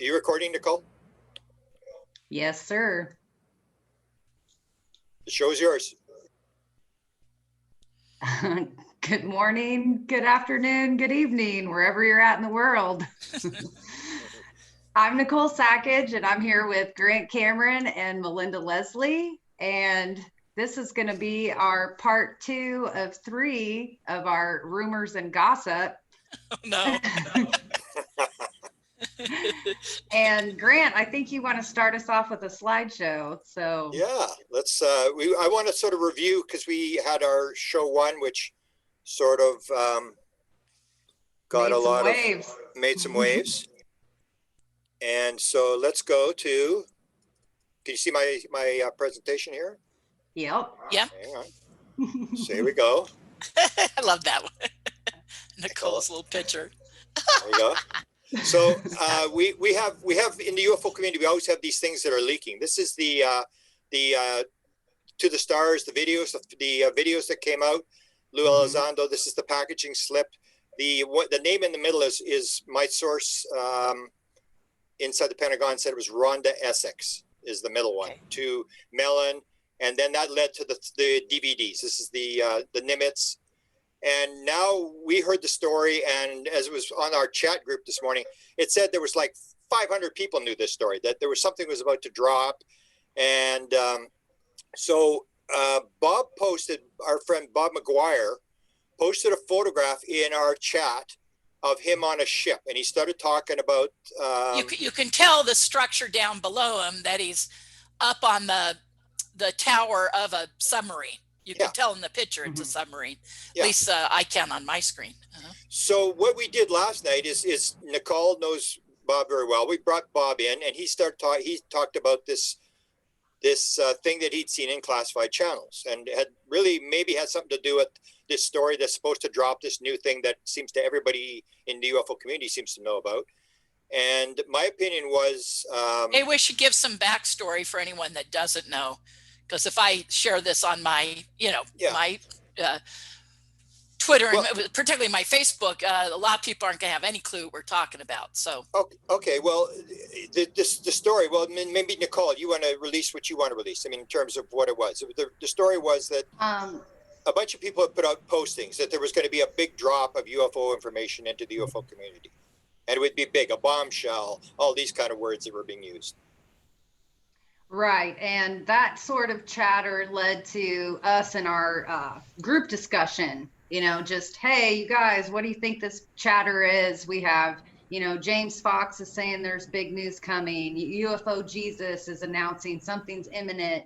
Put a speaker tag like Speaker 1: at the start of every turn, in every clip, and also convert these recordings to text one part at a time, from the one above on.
Speaker 1: Are you recording, Nicole?
Speaker 2: Yes, sir.
Speaker 1: The show's yours.
Speaker 2: Good morning, good afternoon, good evening, wherever you're at in the world. I'm Nicole Sakach, and I'm here with Grant Cameron and Melinda Leslie. And this is going to be our part 2 of 3 of our rumors and gossip.
Speaker 3: Oh, no.
Speaker 2: And Grant, I think you want to start us off with a slideshow. So
Speaker 1: yeah, let's. I want to sort of review because we had our show 1, which sort of got made some waves. And so let's go to. Can you see my presentation here?
Speaker 2: Yep.
Speaker 3: Yeah.
Speaker 1: Hang on. So here we go.
Speaker 3: I love that one. Nicole's little picture.
Speaker 1: There you go. So we have in the UFO community, we always have these things that are leaking. This is the To the Stars, the videos that came out. Lou Elizondo. This is the packaging slip. The name in the middle is my source inside the Pentagon said it was Rhonda Essex is the middle one. Okay. To Mellon, and then that led to the DVDs. This is the Nimitz. And now we heard the story, and as it was on our chat group this morning, it said there was like 500 people knew this story, that there was something was about to drop. And so Bob posted, our friend Bob McGuire posted a photograph in our chat of him on a ship, and he started talking about
Speaker 3: you can tell the structure down below him, that he's up on the tower of a submarine. You can tell in the picture it's a submarine. At least I can on my screen.
Speaker 1: So what we did last night is Nicole knows Bob very well. We brought Bob in, and he talked about this thing that he'd seen in classified channels, and had really maybe had something to do with this story that's supposed to drop, this new thing that seems to everybody in the UFO community seems to know about. And my opinion was
Speaker 3: maybe we should give some backstory for anyone that doesn't know, because if I share this on my my Twitter, and particularly my Facebook, a lot of people aren't going to have any clue what we're talking about. So
Speaker 1: okay, well, the story. Well, maybe Nicole, you want to release what you want to release. I mean, in terms of what it was. The story was that a bunch of people had put out postings that there was going to be a big drop of UFO information into the UFO community, and it would be big, a bombshell, all these kind of words that were being used.
Speaker 2: Right, and that sort of chatter led to us in our group discussion. Just, hey, you guys, what do you think this chatter is? We have, James Fox is saying there's big news coming. UFO Jesus is announcing something's imminent.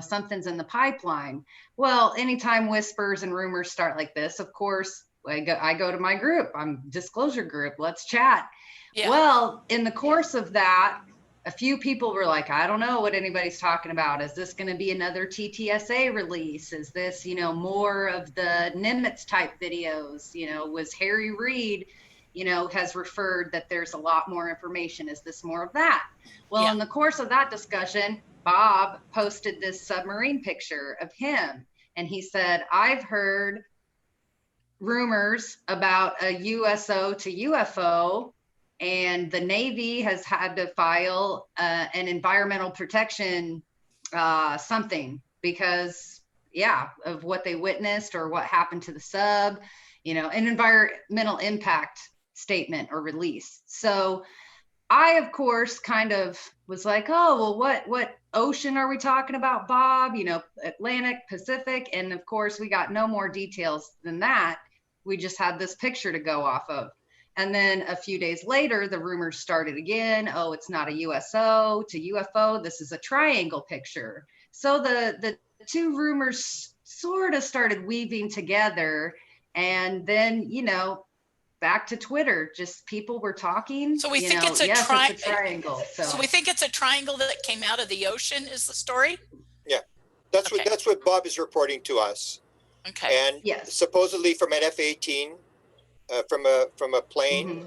Speaker 2: Something's in the pipeline. Well, anytime whispers and rumors start like this, of course, I go to my group. I'm disclosure group. Let's chat. Yeah. Well, in the course of that, a few people were like, I don't know what anybody's talking about. Is this going to be another TTSA release? Is this, more of the Nimitz type videos? Was Harry Reid, has referred that there's a lot more information. Is this more of that? Well, in the course of that discussion, Bob posted this submarine picture of him. And he said, I've heard rumors about a USO to UFO, and the Navy has had to file an environmental protection something because of what they witnessed or what happened to the sub, an environmental impact statement or release. So I, of course, kind of was like, oh, well, what ocean are we talking about, Bob? Atlantic, Pacific. And of course, we got no more details than that. We just had this picture to go off of. And then a few days later, the rumors started again. Oh, it's not a USO to UFO. This is a triangle picture. So the two rumors sort of started weaving together. And then, back to Twitter, just people were talking.
Speaker 3: So we think it's a
Speaker 2: triangle.
Speaker 3: So we think it's a triangle that came out of the ocean is the story?
Speaker 1: Yeah, that's what Bob is reporting to us.
Speaker 3: Okay.
Speaker 1: And supposedly from an F-18, from a plane,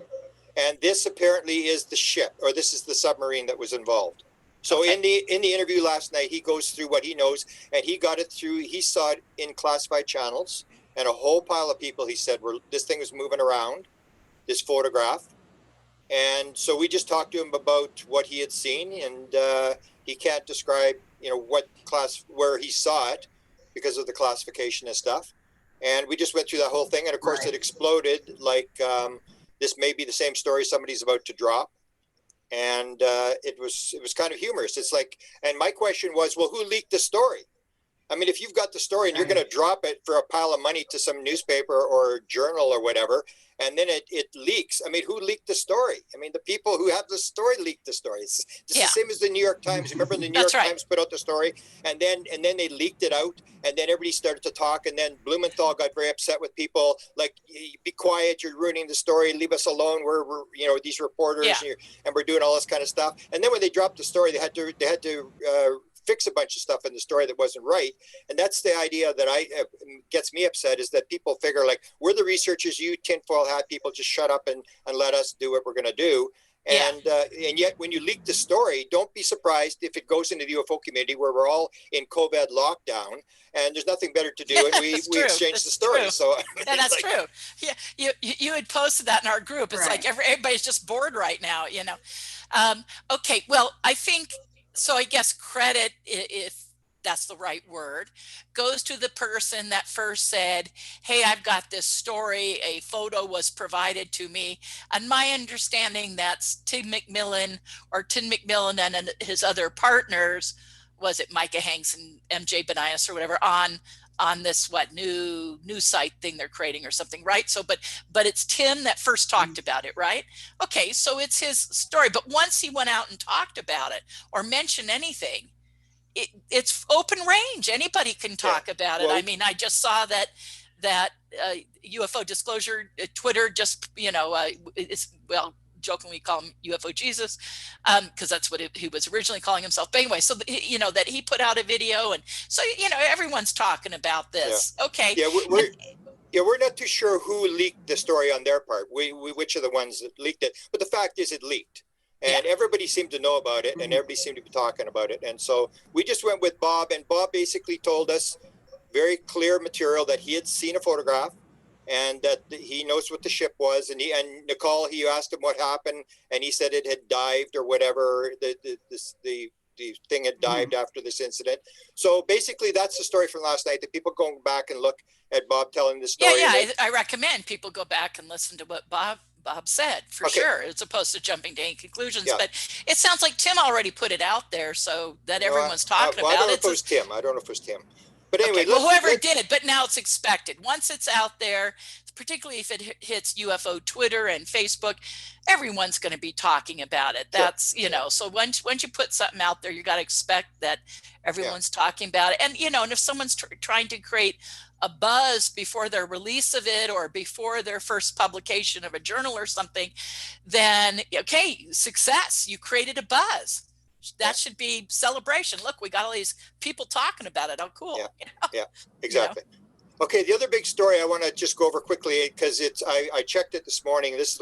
Speaker 1: and this apparently is the ship, or this is the submarine that was involved. So in the interview last night, he goes through what he knows, and he got it through. He saw it in classified channels, and a whole pile of people. He said, this thing was moving around, this photograph, And so we just talked to him about what he had seen, and he can't describe, what class, where he saw it because of the classification and stuff. And we just went through that whole thing. And of course it exploded like, this may be the same story somebody's about to drop. And it was kind of humorous. It's like, and my question was, well, who leaked the story? I mean, if you've got the story and you're going to drop it for a pile of money to some newspaper or journal or whatever, and then it leaks. I mean, who leaked the story? I mean, the people who have the story leaked the story. It's just the same as the New York Times. Remember the New York Times put out the story, and then they leaked it out, and then everybody started to talk, and then Blumenthal got very upset with people, like, be quiet, you're ruining the story, leave us alone. We're these reporters, and we're doing all this kind of stuff. And then when they dropped the story, they had to fix a bunch of stuff in the story that wasn't right. And that's the idea that gets me upset, is that people figure like, we're the researchers, you tinfoil hat people, just shut up and let us do what we're going to do. And yet when you leak the story, don't be surprised if it goes into the UFO community where we're all in COVID lockdown and there's nothing better to do. And we exchange the story.
Speaker 3: True.
Speaker 1: So
Speaker 3: that's true. Yeah. You had posted that in our group. It's like everybody's just bored right now, Okay. Well, I think, so I guess credit, if that's the right word, goes to the person that first said, hey, I've got this story, a photo was provided to me. And my understanding, that's Tim McMillan and his other partners, was it Micah Hanks and MJ Benias or whatever, on this new site thing they're creating or something, right? So but it's Tim that first talked about it, right? Okay, so it's his story. But once he went out and talked about it or mentioned anything, it's open range. Anybody can talk about it. I mean, I just saw that UFO disclosure Twitter just jokingly call him UFO Jesus, because that's what he was originally calling himself. But anyway, so that he put out a video, and so everyone's talking about this. Okay.
Speaker 1: We're not too sure who leaked the story on their part. We which are the ones that leaked it, but the fact is it leaked, and everybody seemed to know about it, and everybody seemed to be talking about it. And so we just went with Bob, and Bob basically told us very clear material that he had seen a photograph, and that he knows what the ship was. And Nicole, he asked him what happened, and he said it had dived or whatever. The thing had dived after this incident. So basically, that's the story from last night. The people going back and look at Bob telling the story.
Speaker 3: I recommend people go back and listen to what Bob said, for sure, as opposed to jumping to any conclusions. But it sounds like Tim already put it out there, so that everyone's talking about it.
Speaker 1: I don't know if it was Tim. I don't know if it was Tim. But anyway,
Speaker 3: whoever did it, but now it's expected. Once it's out there, particularly if it hits UFO Twitter and Facebook, everyone's going to be talking about it. That's, so once you put something out there, you got to expect that everyone's talking about it. And, and if someone's trying to create a buzz before their release of it or before their first publication of a journal or something, then, okay, success, you created a buzz. That should be celebration. Look, we got all these people talking about it. Oh, cool.
Speaker 1: Yeah, exactly. Okay, the other big story I want to just go over quickly, because I checked it this morning. This is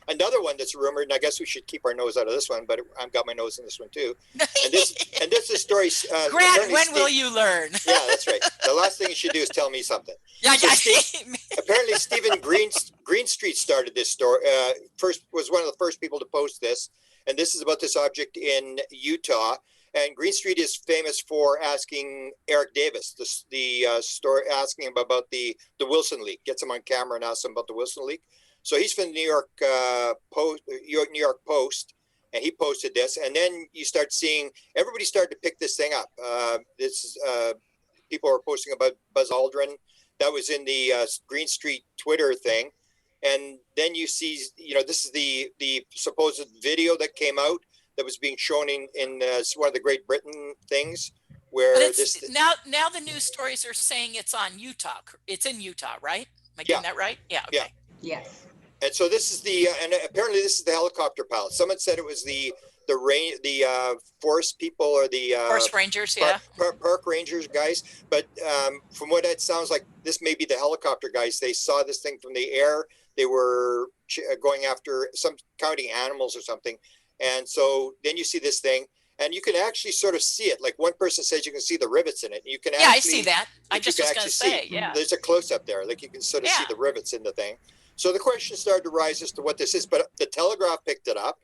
Speaker 1: another one that's rumored, and I guess we should keep our nose out of this one, but I've got my nose in this one too. And this is a story.
Speaker 3: Grant, when will you learn?
Speaker 1: Yeah, that's right. The last thing you should do is tell me something. Apparently, Stephen Greenstreet started this story. Was one of the first people to post this. And this is about this object in Utah. And Greenstreet is famous for asking Eric Davis, the story, asking him about the Wilson leak. Gets him on camera and asks him about the Wilson leak. So he's from the New York Post, and he posted this. And then you start seeing everybody started to pick this thing up. People are posting about Buzz Aldrin. That was in the Greenstreet Twitter thing. And then you see, this is the supposed video that came out that was being shown in one of the Great Britain things, where
Speaker 3: now the news stories are saying it's on Utah. It's in Utah, right? Am I getting that right? Yeah. Okay.
Speaker 2: Yeah. Yes.
Speaker 1: And so this is and apparently this is the helicopter pilot. Someone said it was the forest people or the
Speaker 3: forest rangers,
Speaker 1: park rangers guys. But from what it sounds like, this may be the helicopter guys. They saw this thing from the air. They were going after counting animals or something. And so then you see this thing, and you can actually sort of see it. Like one person says you can see the rivets in it. You can
Speaker 3: I see that. I just was going to say,
Speaker 1: there's a close up there. Like you can sort of see the rivets in the thing. So the question started to rise as to what this is, but the Telegraph picked it up.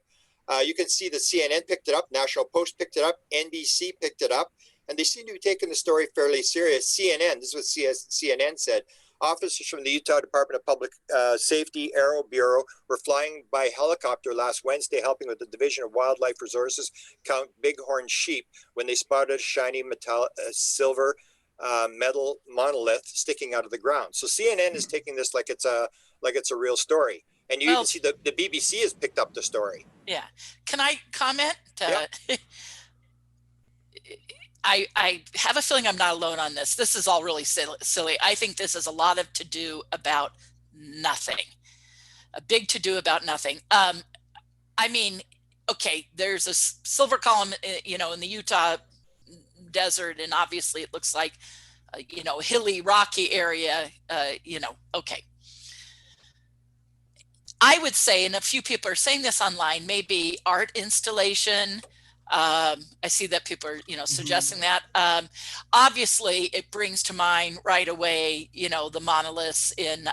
Speaker 1: You can see the CNN picked it up, National Post picked it up, NBC picked it up, and they seem to be taking the story fairly serious. CNN, this is what CNN said. Officers from the Utah Department of Public Safety Aero Bureau were flying by helicopter last Wednesday, helping with the Division of Wildlife Resources count bighorn sheep when they spotted a shiny silver metal monolith sticking out of the ground. So CNN is taking this like it's a real story, and you even see the BBC has picked up the story.
Speaker 3: Yeah, can I comment?
Speaker 1: Yeah.
Speaker 3: I have a feeling I'm not alone on this. This is all really silly. I think this is a lot of to-do about nothing. A big to-do about nothing. I mean, okay, there's a silver column, in the Utah desert, and obviously it looks like, hilly, rocky area, okay. I would say, and a few people are saying this online, maybe art installation. I see that people are, suggesting that. Obviously, it brings to mind right away, the monoliths in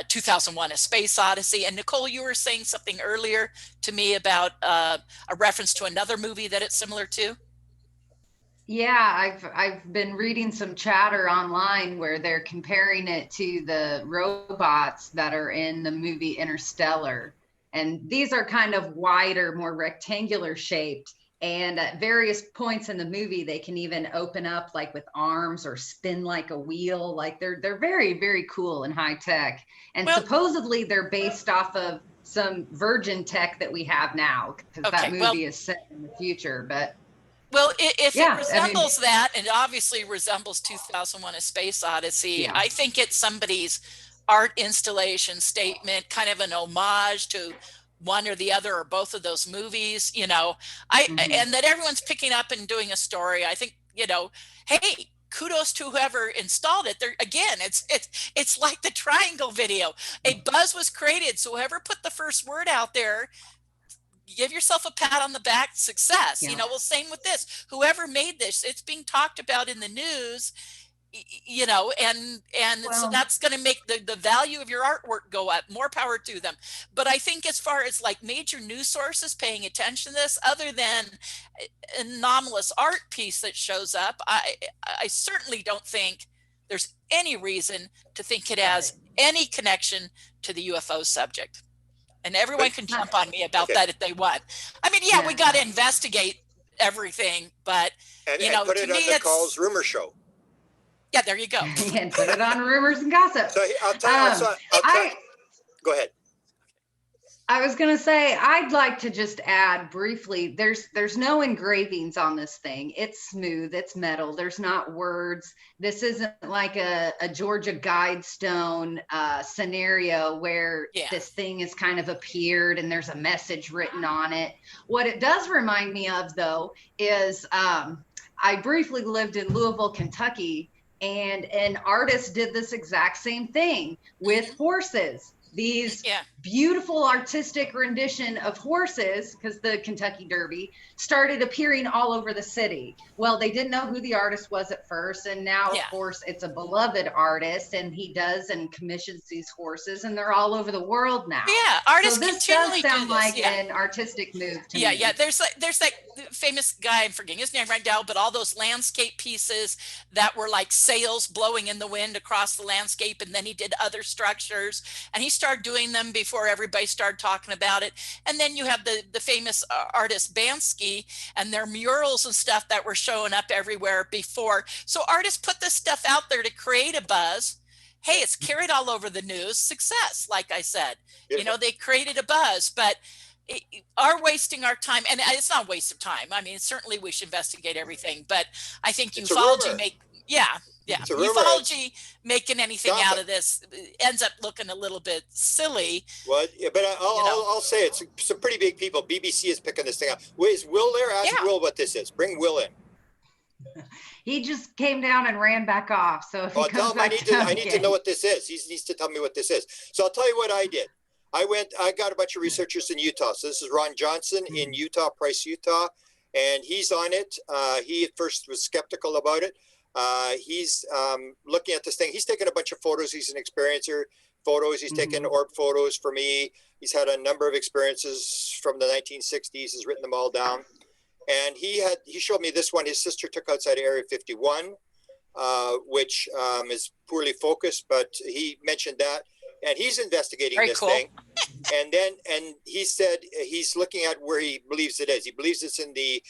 Speaker 3: 2001: A Space Odyssey. And Nicole, you were saying something earlier to me about a reference to another movie that it's similar to.
Speaker 2: Yeah, I've been reading some chatter online where they're comparing it to the robots that are in the movie Interstellar. And these are kind of wider, more rectangular shaped. And at various points in the movie, they can even open up like with arms or spin like a wheel. Like they're very, very cool and high tech. And supposedly they're based off of some virgin tech that we have now, because that movie is set in the future. But
Speaker 3: if it resembles that, and it obviously resembles 2001: A Space Odyssey, I think it's somebody's art installation statement, kind of an homage to one or the other or both of those movies, and that everyone's picking up and doing a story. I think, hey, kudos to whoever installed it. There again, it's like the triangle video. A buzz was created, so whoever put the first word out there, give yourself a pat on the back. Success. Same with this. Whoever made this, it's being talked about in the news, so that's going to make the value of your artwork go up. More power to them. But I think as far as like major news sources paying attention to this, other than an anomalous art piece that shows up, I certainly don't think there's any reason to think it has any connection to the UFO subject. And everyone can jump on me about that if they want. I mean, we got to investigate everything, but
Speaker 1: put it on Nicole's rumor show.
Speaker 3: Yeah, there you go.
Speaker 2: And put it on rumors and gossip.
Speaker 1: So I'll tell you. Go ahead.
Speaker 2: I was going to say, I'd like to just add briefly, there's no engravings on this thing. It's smooth, it's metal, there's not words. This isn't like a Georgia Guidestone scenario where this thing has kind of appeared and there's a message written on it. What it does remind me of, though, is I briefly lived in Louisville, Kentucky, and an artist did this exact same thing with horses. These beautiful artistic rendition of horses, because the Kentucky Derby started appearing all over the city. Well, they didn't know who the artist was at first, and now of course it's a beloved artist, and he does and commissions these horses, and they're all over the world now.
Speaker 3: Yeah, artists
Speaker 2: so this
Speaker 3: continually
Speaker 2: does sound
Speaker 3: do this.
Speaker 2: like an artistic move to me.
Speaker 3: Yeah. There's that famous guy, I'm forgetting his name right now, but all those landscape pieces that were like sails blowing in the wind across the landscape, and then he did other structures, and he started doing them before everybody started talking about it. And then you have the famous artist Bansky and their murals and stuff that were showing up everywhere before. So artists put this stuff out there to create a buzz. Hey, it's carried all over the news. Success, like I said. They created a buzz, but are wasting our time. And it's not a waste of time. I mean, certainly we should investigate everything, but I think ufology ufology making anything out of this ends up looking a little bit silly.
Speaker 1: Well, but I'll say it's some pretty big people. BBC is picking this thing up. Is Will there? Ask Will what this is. Bring Will in.
Speaker 2: He just came down and ran back off. So if he comes back
Speaker 1: I need to know what this is. He needs to tell me what this is. So I'll tell you what I did. I got a bunch of researchers in Utah. So this is Ron Johnson in Utah, Price, Utah, and he's on it. He at first was skeptical about it. He's looking at this thing. He's taken a bunch of photos. He's an experiencer photos. He's taken orb photos for me. He's had a number of experiences from the 1960s. He's written them all down. And he showed me this one his sister took outside Area 51, which is poorly focused, but he mentioned that. And he's investigating this thing. And he said he's looking at where he believes it is. He believes it's in the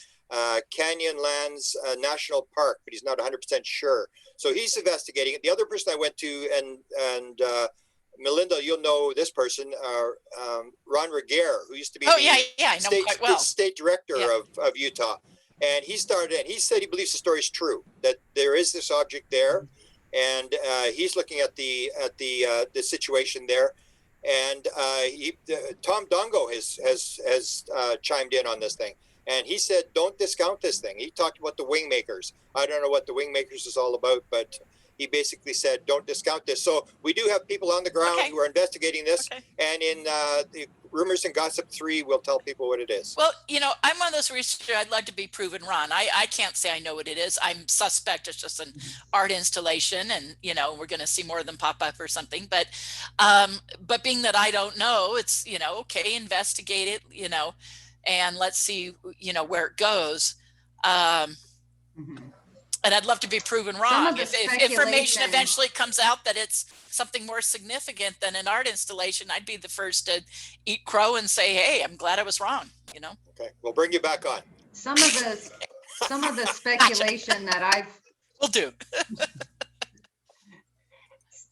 Speaker 1: Canyonlands National Park, but he's not 100% sure. So he's investigating it. The other person I went to, and Melinda, you'll know this person, Ron Reguer, who used to be
Speaker 3: I know quite well.
Speaker 1: state director of Utah. And he started, and he said he believes the story is true, that there is this object there. And he's looking at the situation there. And Tom Dongo has chimed in on this thing. And he said, don't discount this thing. He talked about the wing makers. I don't know what the wing makers is all about, but he basically said, don't discount this. So we do have people on the ground who are investigating this. And in the Rumors and Gossip 3, we'll tell people what it is.
Speaker 3: Well, I'm one of those researchers, I'd love to be proven wrong. I can't say I know what it is. I'm suspect it's just an art installation, and, we're going to see more of them pop up or something. But being that I don't know, it's, okay, investigate it, and let's see, where it goes. And I'd love to be proven wrong. If information eventually comes out that it's something more significant than an art installation, I'd be the first to eat crow and say, hey, I'm glad I was wrong,
Speaker 1: Okay, we'll bring you back on.
Speaker 2: Some of the speculation that I've...
Speaker 3: Will do.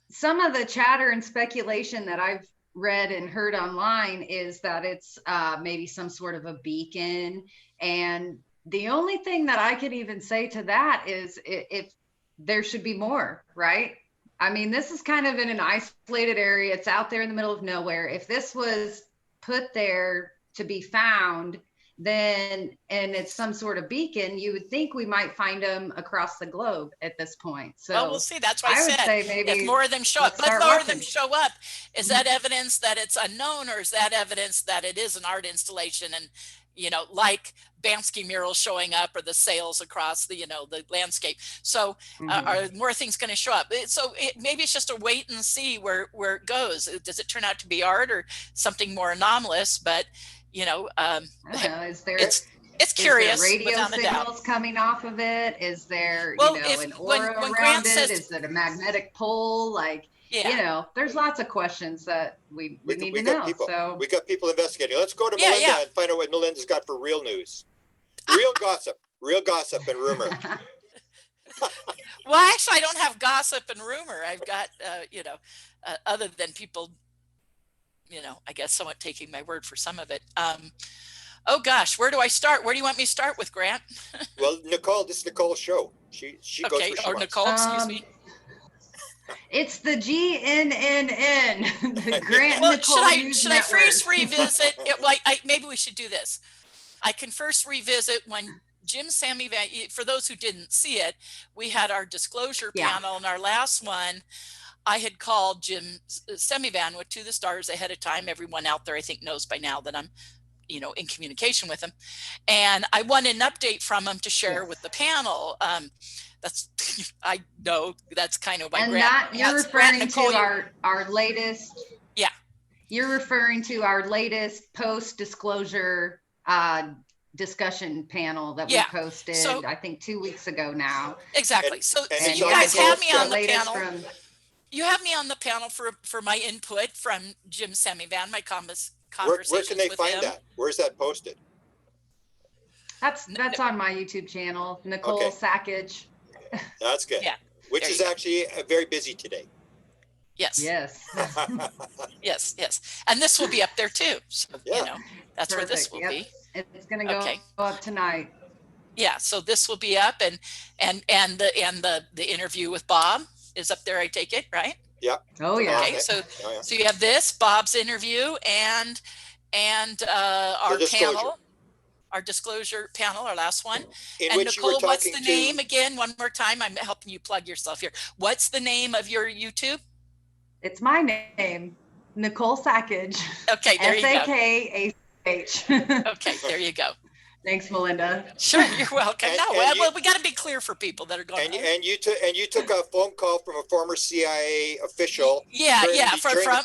Speaker 2: Some of the chatter and speculation that I've read and heard online is that it's maybe some sort of a beacon, and the only thing that I could even say to that is if there should be more, right? I mean, this is kind of in an isolated area. It's out there in the middle of nowhere. If this was put there to be found, and it's some sort of beacon, you would think we might find them across the globe at this point. So
Speaker 3: well, we'll see. That's why I said say maybe if more of them show up, but more of them show up, is that evidence that it's unknown, or is that evidence that it is an art installation? And like Bansky murals showing up, or the sails across the, the landscape. So are more things going to show up? So maybe it's just a wait and see where it goes. Does it turn out to be art or something more anomalous? But,
Speaker 2: I don't know, is there,
Speaker 3: it's curious.
Speaker 2: Is there radio signals coming off of it? Is there, an aura around it? Is it a magnetic pole? Like, there's lots of questions that we need to know. So
Speaker 1: we got people investigating. Let's go to Melinda and find out what Melinda's got for real news. Real gossip and rumor.
Speaker 3: Well, actually, I don't have gossip and rumor. I've got, other than people, I guess somewhat taking my word for some of it. Oh gosh, where do I start? Where do you want me to start with, Grant?
Speaker 1: Well, Nicole, this is Nicole's show. She goes where she wants.
Speaker 3: Nicole, excuse me.
Speaker 2: It's the GNNN, the Grant
Speaker 3: well,
Speaker 2: Nicole
Speaker 3: should I first revisit it? Well, maybe we should do this. I can first revisit when Jim Sammy Van, for those who didn't see it, we had our disclosure panel, and our last one, I had called Jim Semivan with To the Stars ahead of time. Everyone out there, I think, knows by now that I'm, in communication with him. And I wanted an update from him to share with the panel. I know that's kind of my
Speaker 2: you're referring to our latest.
Speaker 3: Yeah.
Speaker 2: You're referring to our latest post-disclosure discussion panel that we posted, I think 2 weeks ago now.
Speaker 3: Exactly. So you guys have me on the panel. You have me on the panel for my input from Jim Semivan, my conversations
Speaker 1: where can they find
Speaker 3: him.
Speaker 1: that? Where's that posted?
Speaker 2: That's on my YouTube channel, Nicole Sakach.
Speaker 1: That's good. Yeah. Which is actually very busy today.
Speaker 3: Yes.
Speaker 2: Yes.
Speaker 3: yes. And this will be up there too. So, that's
Speaker 2: Perfect.
Speaker 3: Where this will be.
Speaker 2: It's going to go up tonight.
Speaker 3: Yeah. So this will be up, and the interview with Bob is up there. I take it, right?
Speaker 1: Yeah.
Speaker 2: Oh yeah.
Speaker 3: Okay. So you have this, Bob's interview, and our panel. Our disclosure panel, our last one. And Nicole, what's the name again? One more time. I'm helping you plug yourself here. What's the name of your YouTube?
Speaker 2: It's my name, Nicole Sakach.
Speaker 3: Okay, there you go.
Speaker 2: Sakach.
Speaker 3: Okay, there you go.
Speaker 2: Thanks, Melinda.
Speaker 3: Sure, you're welcome.
Speaker 1: And
Speaker 3: we got to be clear for people that are going.
Speaker 1: And you took a phone call from a former CIA official.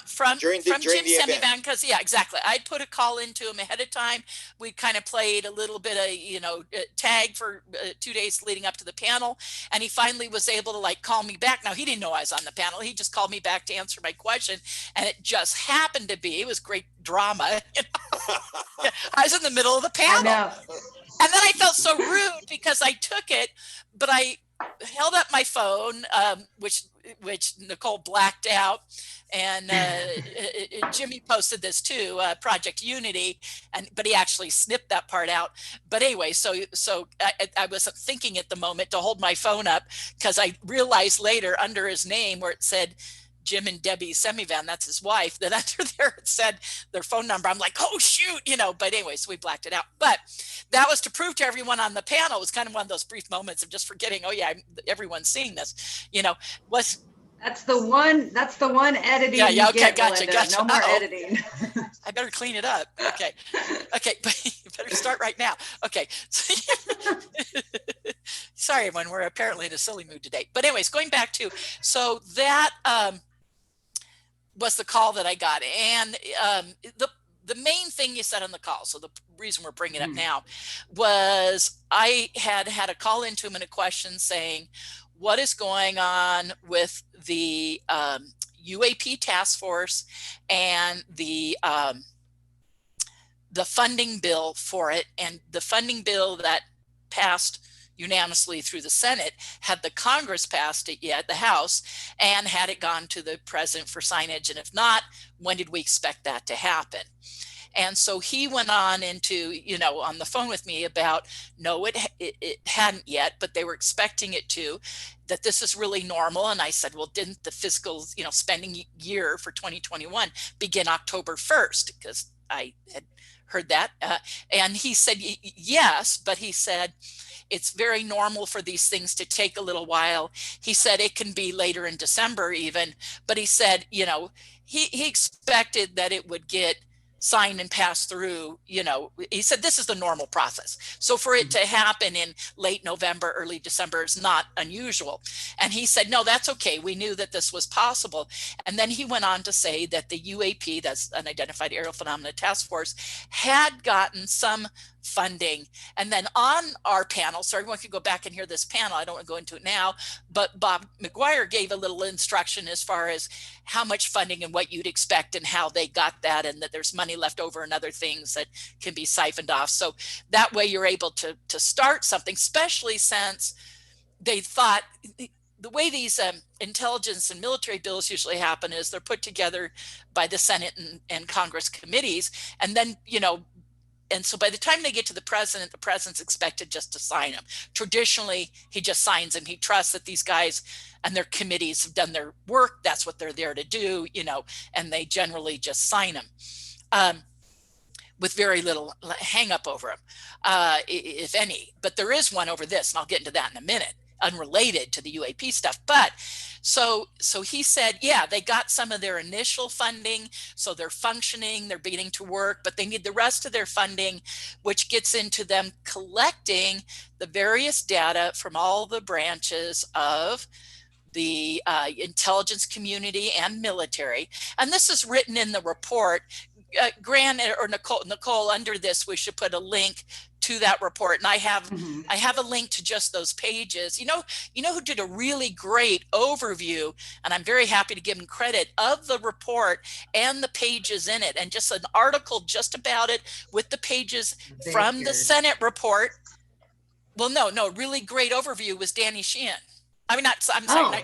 Speaker 3: From
Speaker 1: Jim
Speaker 3: Semivan, because exactly. I'd put a call into him ahead of time. We kind of played a little bit of tag for 2 days leading up to the panel, and he finally was able to call me back. Now he didn't know I was on the panel. He just called me back to answer my question, and it just happened to be, it was great drama. I was in the middle of the panel. And then I felt so rude because I took it, but I held up my phone, which Nicole blacked out. And Jimmy posted this too, Project Unity, but he actually snipped that part out. But anyway, so I was thinking at the moment to hold my phone up, because I realized later under his name where it said Jim and Debbie Semivan, that's his wife, that under there it said their phone number. I'm like, oh shoot, but anyway, so we blacked it out. But that was to prove to everyone on the panel, it was kind of one of those brief moments of just forgetting, oh yeah, everyone's seeing this,
Speaker 2: That's the one editing.
Speaker 3: Yeah, okay,
Speaker 2: get,
Speaker 3: gotcha.
Speaker 2: No more editing.
Speaker 3: I better clean it up. Okay, but you better start right now. Okay. Sorry, everyone, we're apparently in a silly mood today. But anyways, going back to, so that was the call that I got. And the main thing you said on the call, so the reason we're bringing it up now, was I had a call into him and a question saying, what is going on with the UAP task force and the funding bill for it? And the funding bill that passed unanimously through the Senate, had the Congress passed it yet, the House, and had it gone to the president for signage? And if not, when did we expect that to happen? And so he went on into, on the phone with me about, no, it hadn't yet, but they were expecting it to, that this is really normal. And I said, well, didn't the fiscal, spending year for 2021 begin October 1st? Because I had heard that. And he said, yes, but he said, it's very normal for these things to take a little while. He said it can be later in December even, but he said, he expected that it would get signed and passed through, he said this is the normal process. So for it to happen in late November, early December is not unusual. And he said, no, that's okay. We knew that this was possible. And then he went on to say that the UAP, that's Unidentified Aerial Phenomena Task Force, had gotten some funding. And then on our panel, so everyone could go back and hear this panel, I don't want to go into it now, but Bob McGuire gave a little instruction as far as how much funding and what you'd expect and how they got that, and that there's money left over and other things that can be siphoned off. So that way you're able to start something, especially since they thought the way these intelligence and military bills usually happen is they're put together by the Senate and Congress committees, and then, and so by the time they get to the president's expected just to sign them. Traditionally, he just signs them. He trusts that these guys and their committees have done their work. That's what they're there to do, and they generally just sign them with very little hang up over them, if any. But there is one over this, and I'll get into that in a minute, unrelated to the UAP stuff. But so he said, yeah, they got some of their initial funding, so they're functioning, they're beginning to work, but they need the rest of their funding, which gets into them collecting the various data from all the branches of the intelligence community and military. And this is written in the report. Grant or Nicole, under this, we should put a link to that report. And I have a link to just those pages. You know who did a really great overview, and I'm very happy to give him credit, of the report and the pages in it, and just an article just about it with the pages from the Senate report. Well, no, really great overview was Danny Sheehan. Not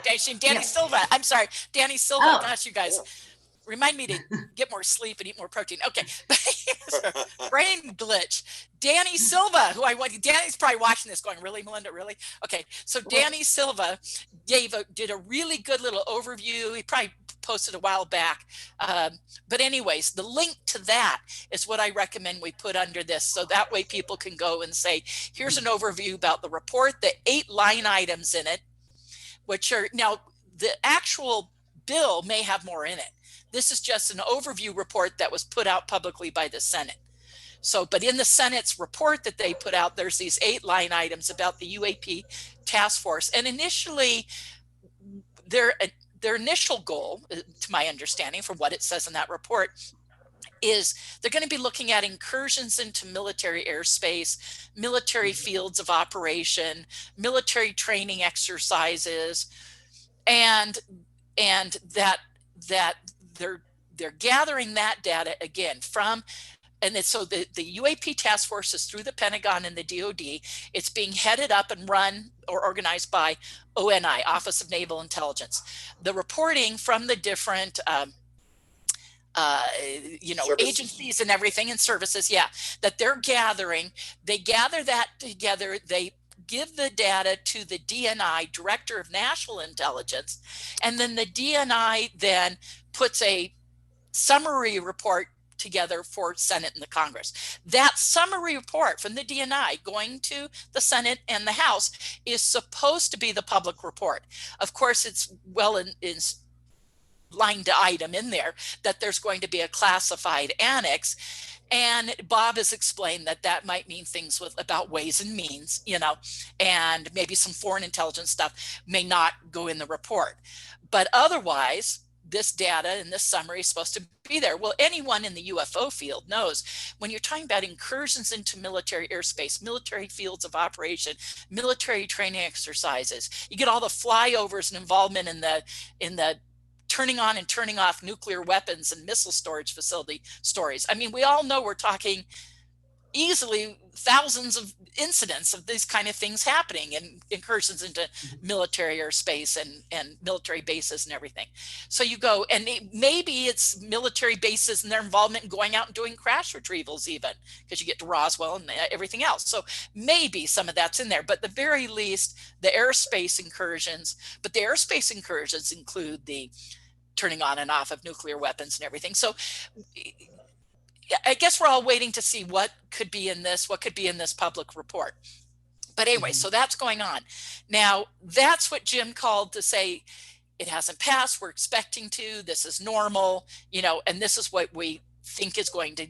Speaker 3: Danny Sheehan, Danny Silva. I'm sorry, Danny Silva. Gosh, you guys. Remind me to get more sleep and eat more protein. Okay. Brain glitch. Danny Silva, Danny's probably watching this going, really, Melinda, really? Okay. So Danny Silva did a really good little overview. He probably posted a while back. But anyways, the link to that is what I recommend we put under this. So that way people can go and say, here's an overview about the report, the 8 line items in it, which are, now the actual bill may have more in it. This is just an overview report that was put out publicly by the Senate. So, but in the Senate's report that they put out, there's these 8 line items about the UAP task force. And initially, their initial goal, to my understanding, from what it says in that report, is they're going to be looking at incursions into military airspace, military fields of operation, military training exercises, and that they're gathering that data again from. And so the UAP task force is through the Pentagon and the DoD. It's being headed up and run or organized by ONI, Office of Naval Intelligence. The reporting from the different agencies and everything and services, that they're gathering, they gather that together, they give the data to the DNI, Director of National Intelligence, and then the DNI then puts a summary report together for Senate and the Congress. That summary report from the DNI going to the Senate and the House is supposed to be the public report. Of course, it's well in line to item in there that there's going to be a classified annex. And Bob has explained that might mean things about ways and means, and maybe some foreign intelligence stuff may not go in the report. But otherwise, this data and this summary is supposed to be there. Well, anyone in the UFO field knows when you're talking about incursions into military airspace, military fields of operation, military training exercises, you get all the flyovers and involvement in the turning on and turning off nuclear weapons and missile storage facility stories. I mean, we all know we're talking easily thousands of incidents of these kind of things happening and incursions into military airspace and military bases and everything. So you go, and maybe it's military bases and their involvement in going out and doing crash retrievals even, because you get to Roswell and everything else. So maybe some of that's in there, but at the very least, the airspace incursions, but the airspace incursions include the turning on and off of nuclear weapons and everything. So I guess we're all waiting to see what could be in this public report. But anyway, so that's going on. Now, that's what Jim called to say, it hasn't passed, we're expecting to, this is normal, and this is what we think is going to,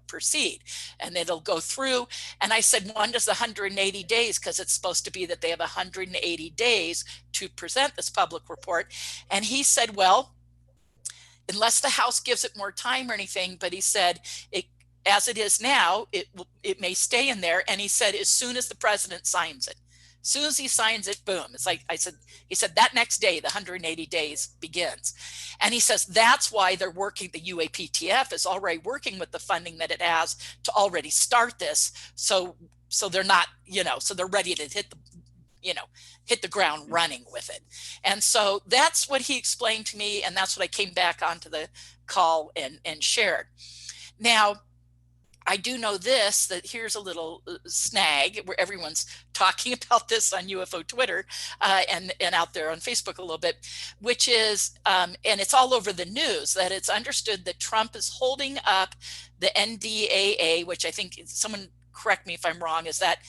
Speaker 3: proceed. And it'll go through. And I said, when does the 180 days, because it's supposed to be that they have 180 days to present this public report. And he said, well, unless the House gives it more time or anything, but he said, as it is now, it may stay in there. And he said, as soon as the president signs it, as soon as he signs it, boom. It's like he said that next day, the 180 days begins. And he says, that's why they're working, the UAPTF is already working with the funding that it has to already start this. So they're not, so they're ready to hit the ground running with it. And so that's what he explained to me. And that's what I came back onto the call and shared. Now, I do know this, that here's a little snag where everyone's talking about this on UFO Twitter and out there on Facebook a little bit, which is, and it's all over the news, that it's understood that Trump is holding up the NDAA, which I think, someone correct me if I'm wrong, is that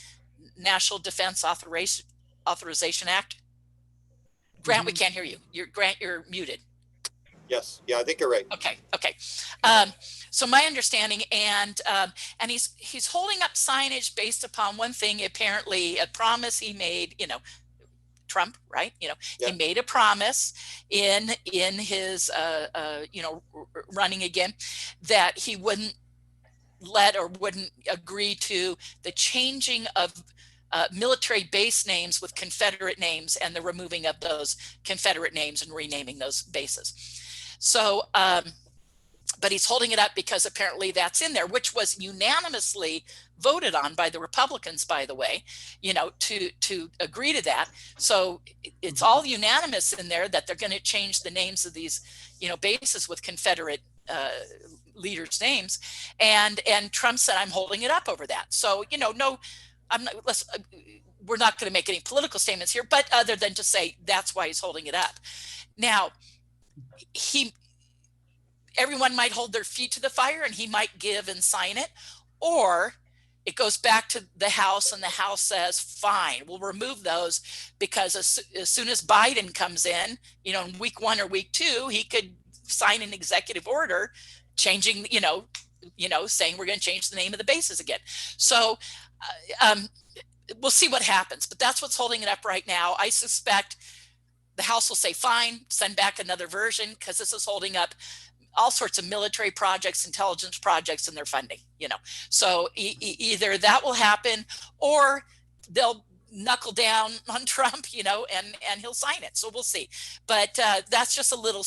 Speaker 3: National Defense Authorization Act? Grant, we can't hear you. Grant, you're muted.
Speaker 1: Yes. Yeah, I think you're right.
Speaker 3: Okay. So my understanding, and he's holding up signage based upon one thing, apparently a promise he made, Trump, right? He made a promise in his, running again, that he wouldn't agree to the changing of military base names with Confederate names and the removing of those Confederate names and renaming those bases. So, but he's holding it up because apparently that's in there, which was unanimously voted on by the Republicans, by the way, to agree to that. So it's all unanimous in there that they're going to change the names of these, bases with Confederate leaders' names. And Trump said, I'm holding it up over that. So, no, we're not going to make any political statements here, but other than to say that's why he's holding it up. Now, everyone might hold their feet to the fire and he might give and sign it, or it goes back to the House and the House says, fine, we'll remove those, because as soon as Biden comes in, in week 1 or week 2, he could sign an executive order changing, saying we're going to change the name of the bases again. So we'll see what happens, but that's what's holding it up right now. I suspect the House will say, fine, send back another version, because this is holding up all sorts of military projects, intelligence projects, and their funding, So either that will happen, or they'll knuckle down on Trump, and he'll sign it. So we'll see. But that's just a little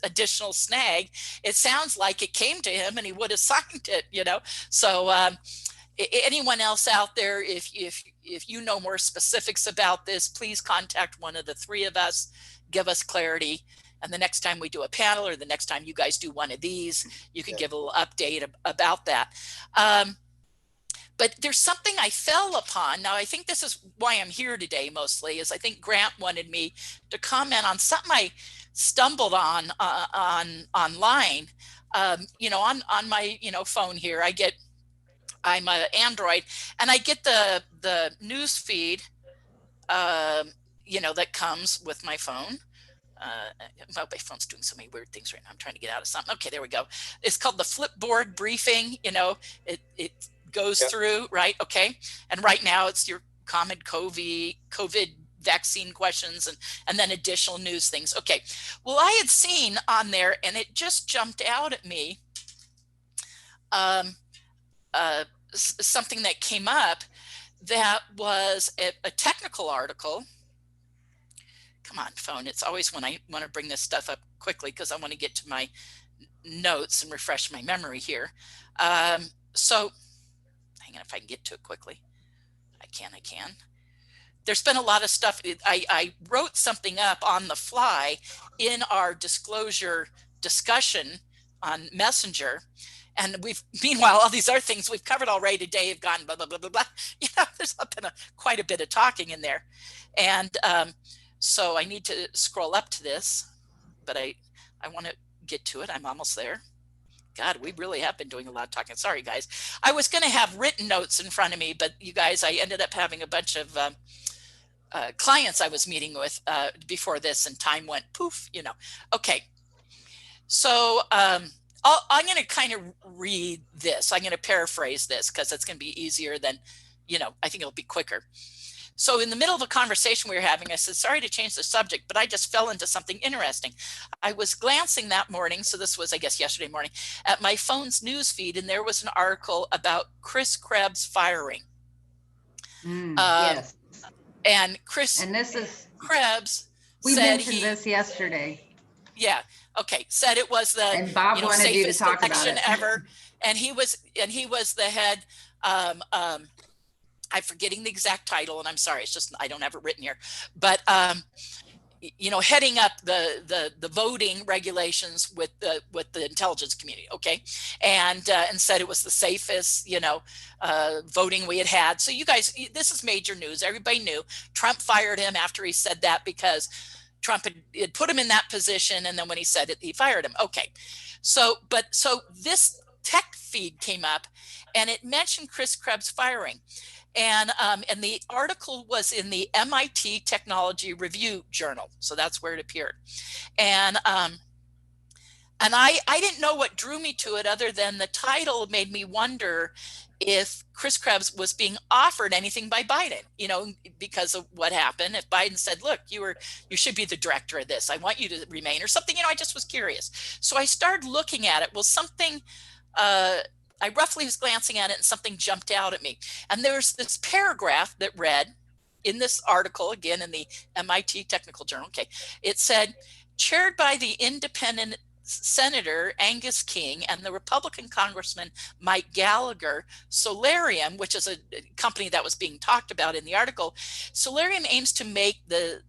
Speaker 3: additional snag. It sounds like it came to him and he would have signed it, So anyone else out there, if you know more specifics about this, please contact one of the three of us, give us clarity. And the next time we do a panel, or the next time you guys do one of these, you can give a little update about that. But there's something I fell upon. Now, I think this is why I'm here today mostly, is I think Grant wanted me to comment on something I stumbled on online. On my phone here, I'm an Android, and I get the news feed that comes with my phone. My phone's doing so many weird things right now. I'm trying to get out of something. Okay, there we go. It's called the Flipboard briefing. It goes through, right? Okay. And right now it's your common COVID vaccine questions and then additional news things. Okay. Well, I had seen on there, and it just jumped out at me, something that came up that was a technical article. Come on, phone. It's always when I want to bring this stuff up quickly, because I want to get to my notes and refresh my memory here. So hang on, if I can get to it quickly. I can. There's been a lot of stuff. I wrote something up on the fly in our disclosure discussion on Messenger. And meanwhile, all these other things we've covered already today have gone blah, blah, blah, blah, blah. There's been quite a bit of talking in there. And so I need to scroll up to this, but I want to get to it. I'm almost there. God, we really have been doing a lot of talking. Sorry, guys. I was going to have written notes in front of me, but you guys, I ended up having a bunch of clients I was meeting with before this, and time went poof, Okay. So I'm going to kind of read this. I'm going to paraphrase this because it's going to be easier than, I think it'll be quicker. So in the middle of a conversation we were having, I said, sorry to change the subject, but I just fell into something interesting. I was glancing that morning, so this was, I guess, yesterday morning, at my phone's news feed, and there was an article about Chris Krebs firing.
Speaker 2: Yes.
Speaker 3: And Krebs
Speaker 2: we mentioned this yesterday.
Speaker 3: Yeah. Okay. Said it was the
Speaker 2: and Bob wanted you to talk
Speaker 3: election
Speaker 2: about it.
Speaker 3: ever. And he was the head, I'm forgetting the exact title, and I'm sorry, it's just, I don't have it written here, but, heading up the voting regulations with the intelligence community. Okay. And said it was the safest, voting we had. So you guys, this is major news. Everybody knew Trump fired him after he said that, because Trump had put him in that position. And then when he said it, he fired him. Okay. So this tech feed came up, and it mentioned Chris Krebs firing. And the article was in the MIT Technology Review Journal. So that's where it appeared. And I didn't know what drew me to it, other than the title made me wonder if Chris Krebs was being offered anything by Biden, because of what happened. If Biden said, look, you should be the director of this, I want you to remain, or something, I just was curious. So I started looking at it. Well, something, I roughly was glancing at it, and something jumped out at me. And there's this paragraph that read in this article, again, in the MIT Technical Journal. Okay. It said, chaired by the independent Senator Angus King and the Republican Congressman Mike Gallagher, Solarium, which is a company that was being talked about in the article, Solarium aims to make the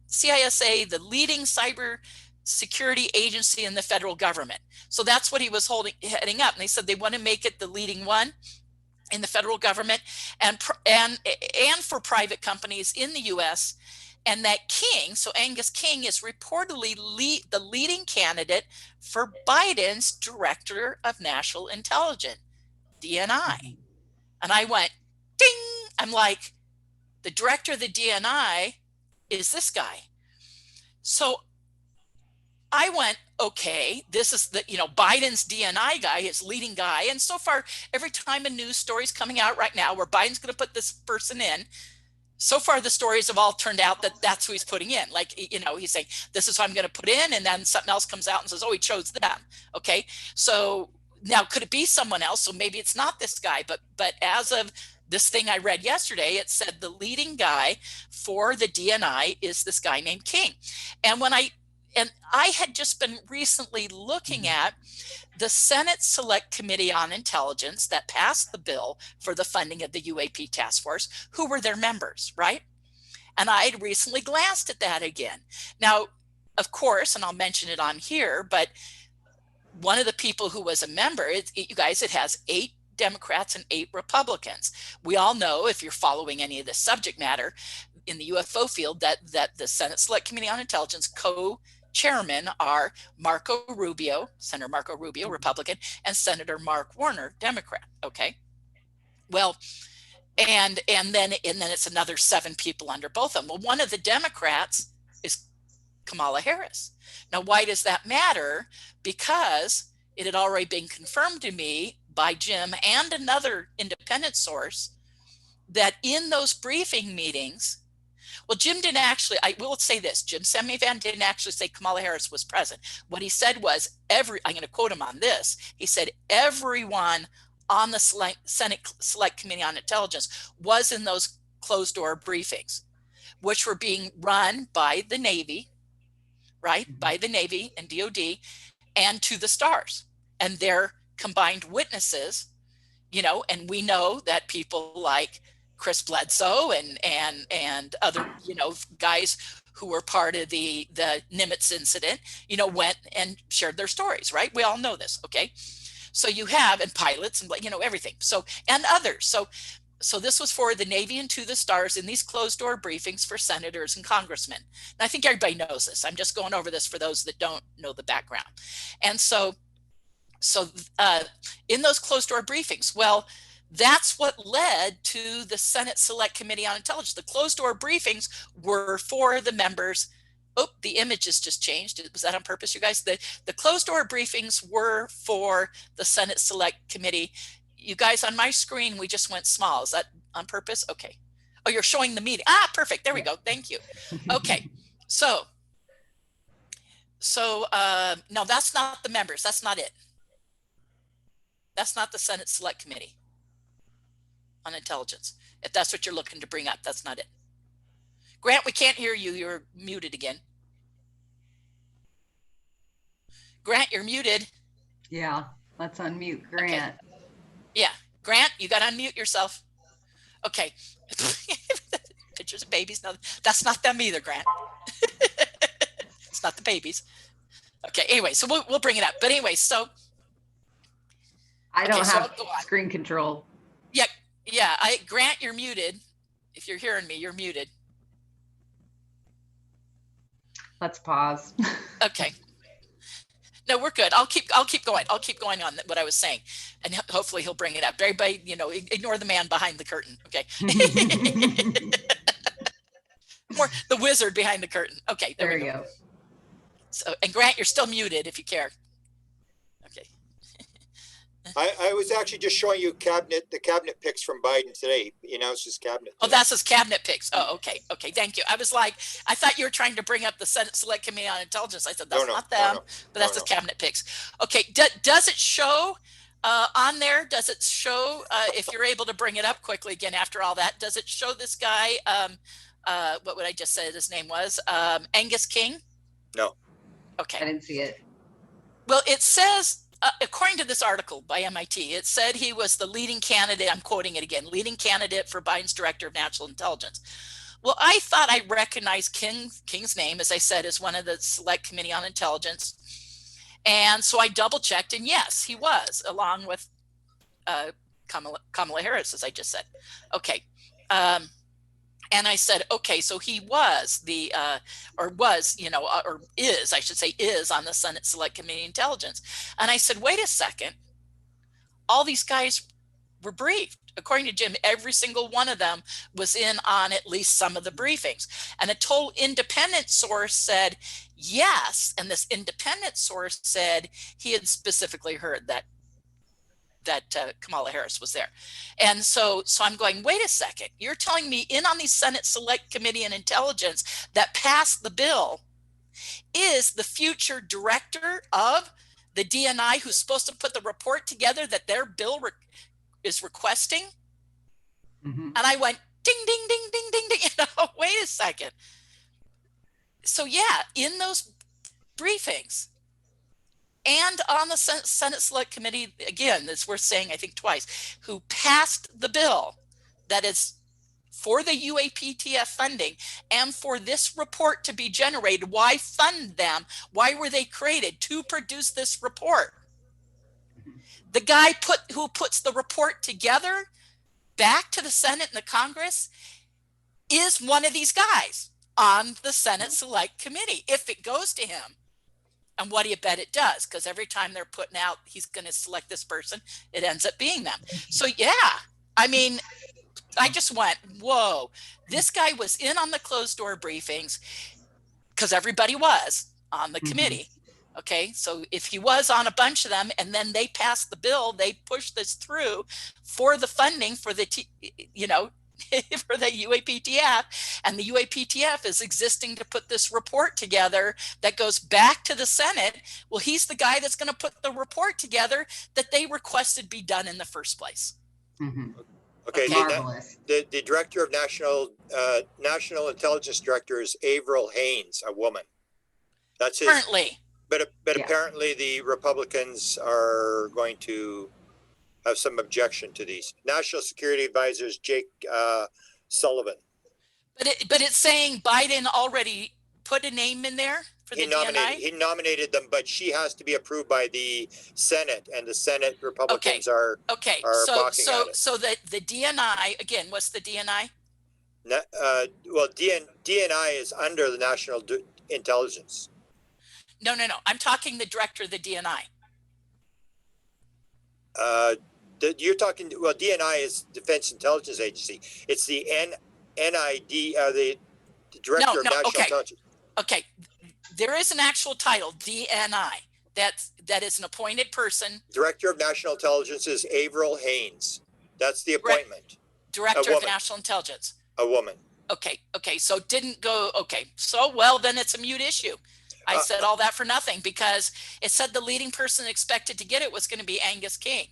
Speaker 3: CISA the leading cyber security agency in the federal government. So that's what he was heading up. And they said they want to make it the leading one in the federal government and for private companies in the US. And that King, so Angus King, is reportedly the leading candidate for Biden's Director of National Intelligence, DNI. And I went, ding! I'm like, the director of the DNI is this guy. So I went, okay, this is the, Biden's DNI guy, his leading guy. And so far, every time a news story is coming out right now where Biden's going to put this person in, so far the stories have all turned out that that's who he's putting in. Like, he's saying, this is who I'm going to put in. And then something else comes out and says, oh, he chose them. Okay. So now could it be someone else? So maybe it's not this guy, but as of this thing I read yesterday, it said the leading guy for the DNI is this guy named King. And I had just been recently looking at the Senate Select Committee on Intelligence that passed the bill for the funding of the UAP task force, who were their members, right? And I had recently glanced at that again. Now, of course, and I'll mention it on here, but one of the people who was a member, you guys, it has 8 Democrats and 8 Republicans. We all know, if you're following any of this subject matter in the UFO field, that the Senate Select Committee on Intelligence co-chairmen are Senator Marco Rubio, Republican, and Senator Mark Warner, Democrat. Okay. Well, and then it's another 7 people under both of them. Well, one of the Democrats is Kamala Harris. Now, why does that matter? Because it had already been confirmed to me by Jim and another independent source that in those briefing meetings, well, Jim didn't actually, I will say this, Jim Semivan didn't actually say Kamala Harris was present. What he said was, I'm going to quote him on this. He said, everyone on the Senate Select Committee on Intelligence was in those closed door briefings, which were being run by the Navy, right? By the Navy and DOD and to the stars and their combined witnesses, and we know that people like Chris Bledsoe and other, guys who were part of the Nimitz incident, went and shared their stories, right? We all know this. Okay. So you have, and pilots and, everything. So, and others. So this was for the Navy and to the stars in these closed door briefings for senators and congressmen. And I think everybody knows this. I'm just going over this for those that don't know the background. And so in those closed door briefings, well, that's what led to the Senate Select Committee on Intelligence. The closed door briefings were for the members. Oh, the images just changed. Was that on purpose, you guys? The closed door briefings were for the Senate Select Committee. You guys, on my screen, we just went small. Is that on purpose? Okay. Oh, you're showing the meeting. Ah, perfect. There we go. Thank you. Okay. So no, that's not the members. That's not it. That's not the Senate Select Committee on Intelligence. If that's what you're looking to bring up, that's not it. Grant, we can't hear you. You're muted again. Grant, you're muted.
Speaker 2: Yeah, let's unmute Grant.
Speaker 3: Okay. Yeah, Grant, you got to unmute yourself. Okay. Pictures of babies. No, that's not them either, Grant. It's not the babies. Okay, anyway, so we'll bring it up. But anyway, so.
Speaker 2: I don't have screen control.
Speaker 3: Yeah. Grant, you're muted. If you're hearing me, you're muted.
Speaker 2: Let's pause.
Speaker 3: Okay. No, we're good. I'll keep going. I'll keep going on what I was saying, and hopefully he'll bring it up. Everybody, ignore the man behind the curtain. Okay. More the wizard behind the curtain. Okay, there we go. So, and Grant, you're still muted if you care. Okay.
Speaker 1: I was actually just showing you the cabinet picks from Biden today. He announced his cabinet.
Speaker 3: Oh, that's his cabinet picks. Oh, okay. Okay. Thank you. I was like, I thought you were trying to bring up the Senate Select Committee on Intelligence. I said, that's not them, but that's his cabinet picks. Okay. Does it show on there? Does it show, if you're able to bring it up quickly again after all that, does it show this guy, what would I just say his name was? Angus King?
Speaker 1: No.
Speaker 3: Okay.
Speaker 2: I didn't see it.
Speaker 3: Well, it says, according to this article by MIT, it said he was the leading candidate. I'm quoting it again, leading candidate for Biden's Director of National Intelligence. Well, I thought I recognized King's name, as I said, as one of the Select Committee on Intelligence. And so I double checked, and yes, he was, along with Kamala Harris, as I just said. Okay. And I said, okay, so he was or is, I should say, is on the Senate Select Committee on Intelligence. And I said, wait a second, all these guys were briefed. According to Jim, every single one of them was in on at least some of the briefings. And a total independent source said yes. And this independent source said he had specifically heard that Kamala Harris was there. And so I'm going, wait a second, you're telling me in on the Senate Select Committee on Intelligence that passed the bill is the future director of the DNI who's supposed to put the report together that their bill is requesting? And I went, ding, ding, ding, ding, ding, ding. Wait a second. So yeah, in those briefings and on the Senate Select Committee, again, it's worth saying, I think twice, who passed the bill that is for the UAPTF funding and for this report to be generated. Why fund them? Why were they created? To produce this report. The guy who puts the report together back to the Senate and the Congress is one of these guys on the Senate Select Committee, if it goes to him. And what do you bet it does? Because every time they're putting out, he's going to select this person, it ends up being them. So yeah, I mean, I just went, whoa, this guy was in on the closed door briefings because everybody was on the committee. Okay, so if he was on a bunch of them and then they passed the bill, they pushed this through for the funding for the, for the UAPTF, and the UAPTF is existing to put this report together that goes back to the Senate. Well, he's the guy that's going to put the report together that they requested be done in the first place.
Speaker 1: Okay, the director of National Intelligence Director is Avril Haines, a woman. That's his. Currently. But apparently the Republicans are going to have some objection to these. National Security Advisor is Jake Sullivan. But
Speaker 3: it's saying Biden already put a name in there for the DNI?
Speaker 1: He nominated them, but she has to be approved by the Senate, and the Senate Republicans are balking at it.
Speaker 3: So the DNI, again, what's the DNI?
Speaker 1: DNI is under the National Intelligence.
Speaker 3: No. I'm talking the director of the DNI.
Speaker 1: You're talking, DNI is Defense Intelligence Agency. It's the NID, the Director of National Intelligence.
Speaker 3: Okay. There is an actual title, DNI. That is an appointed person.
Speaker 1: Director of National Intelligence is Avril Haines. That's the appointment.
Speaker 3: Director of National Intelligence.
Speaker 1: A woman.
Speaker 3: Okay. So it didn't go, okay. So, well, then it's a mute issue. I said all that for nothing because it said the leading person expected to get it was going to be Angus King.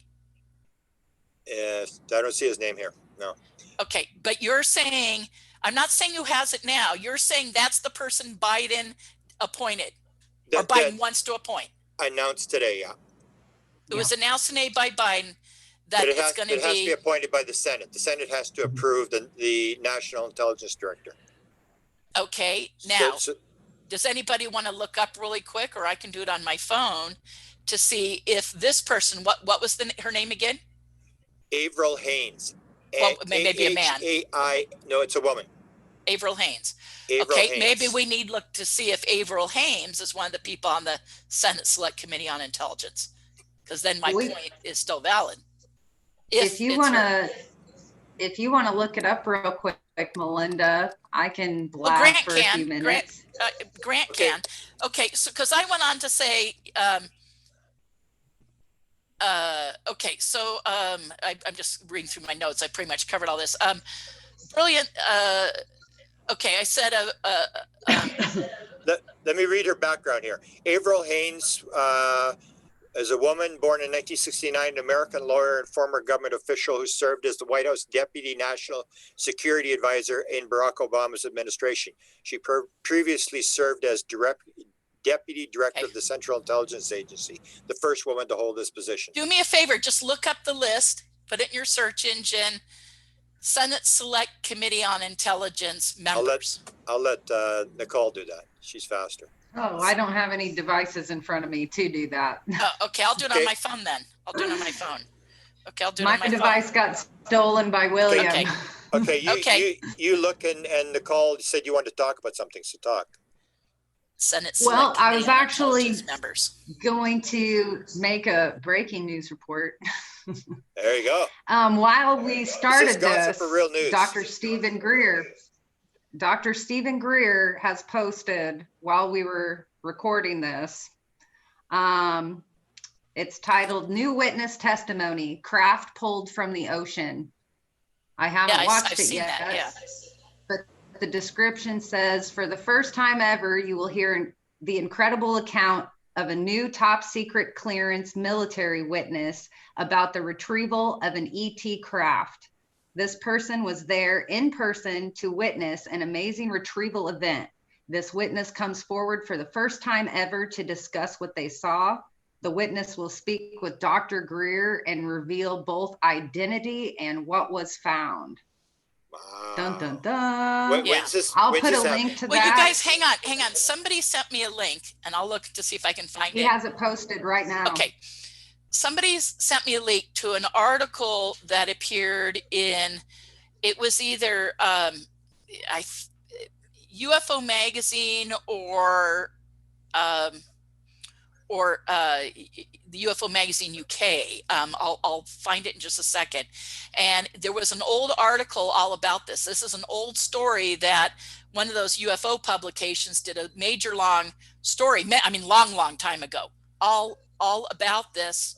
Speaker 1: I don't see his name here. No.
Speaker 3: Okay. But you're saying, I'm not saying who has it now. You're saying that's the person Biden appointed or Biden wants to appoint.
Speaker 1: Announced today, yeah.
Speaker 3: It was announced today by Biden that it's going to be.
Speaker 1: It has to be appointed by the Senate. The Senate has to approve the National Intelligence Director.
Speaker 3: Okay. Now, does anybody want to look up really quick, or I can do it on my phone to see if this person, what was her name again?
Speaker 1: Avril Haines.
Speaker 3: Well, maybe a man.
Speaker 1: No, it's a woman.
Speaker 3: Avril Haines.
Speaker 1: Avril Haines.
Speaker 3: Maybe we need look to see if Avril Haines is one of the people on the Senate Select Committee on Intelligence, because then my point is still valid.
Speaker 2: If you want to look it up real quick, Melinda, I can blast for a few minutes.
Speaker 3: Grant can. Okay, so because I went on to say, I'm just reading through my notes. I pretty much covered all this. Brilliant. Okay, I said.
Speaker 1: Let me read her background here. Avril Haines is a woman born in 1969, an American lawyer and former government official who served as the White House Deputy National Security Advisor in Barack Obama's administration. She previously served as Deputy Director of the Central Intelligence Agency, the first woman to hold this position.
Speaker 3: Do me a favor, just look up the list, put it in your search engine, Senate Select Committee on Intelligence members.
Speaker 1: I'll let Nicole do that. She's faster.
Speaker 2: Oh, I don't have any devices in front of me to do that.
Speaker 3: Okay, I'll do it on my phone then. I'll do it on my phone. Okay, I'll do it on my phone.
Speaker 2: My device got stolen by William.
Speaker 1: Okay, you look and Nicole said you wanted to talk about something, so talk.
Speaker 3: Senate Select Committee
Speaker 2: I was actually
Speaker 3: members.
Speaker 2: going to make a breaking news report.
Speaker 1: There you go.
Speaker 2: While we started
Speaker 1: gossip for real news.
Speaker 2: Dr. Stephen Greer has posted while we were recording this. It's titled "New Witness Testimony: Craft Pulled from the Ocean." I haven't watched it yet, but the description says, "For the first time ever, you will hear the incredible account of a new top secret clearance military witness about the retrieval of an ET craft. This person was there in person to witness an amazing retrieval event. This witness comes forward for the first time ever to discuss what they saw. The witness will speak with Dr. Greer and reveal both identity and what was found."
Speaker 1: Wow.
Speaker 2: Dun, dun, dun.
Speaker 3: I'll
Speaker 2: put a link to that.
Speaker 3: Well, you guys, hang on. Somebody sent me a link, and I'll look to see if I can find it.
Speaker 2: He has it posted right now.
Speaker 3: Okay. Somebody's sent me a link to an article that appeared in, it was either UFO Magazine or the UFO Magazine UK. I'll find it in just a second. And there was an old article all about this. This is an old story that one of those UFO publications did a major long story. I mean, long time ago, all about this.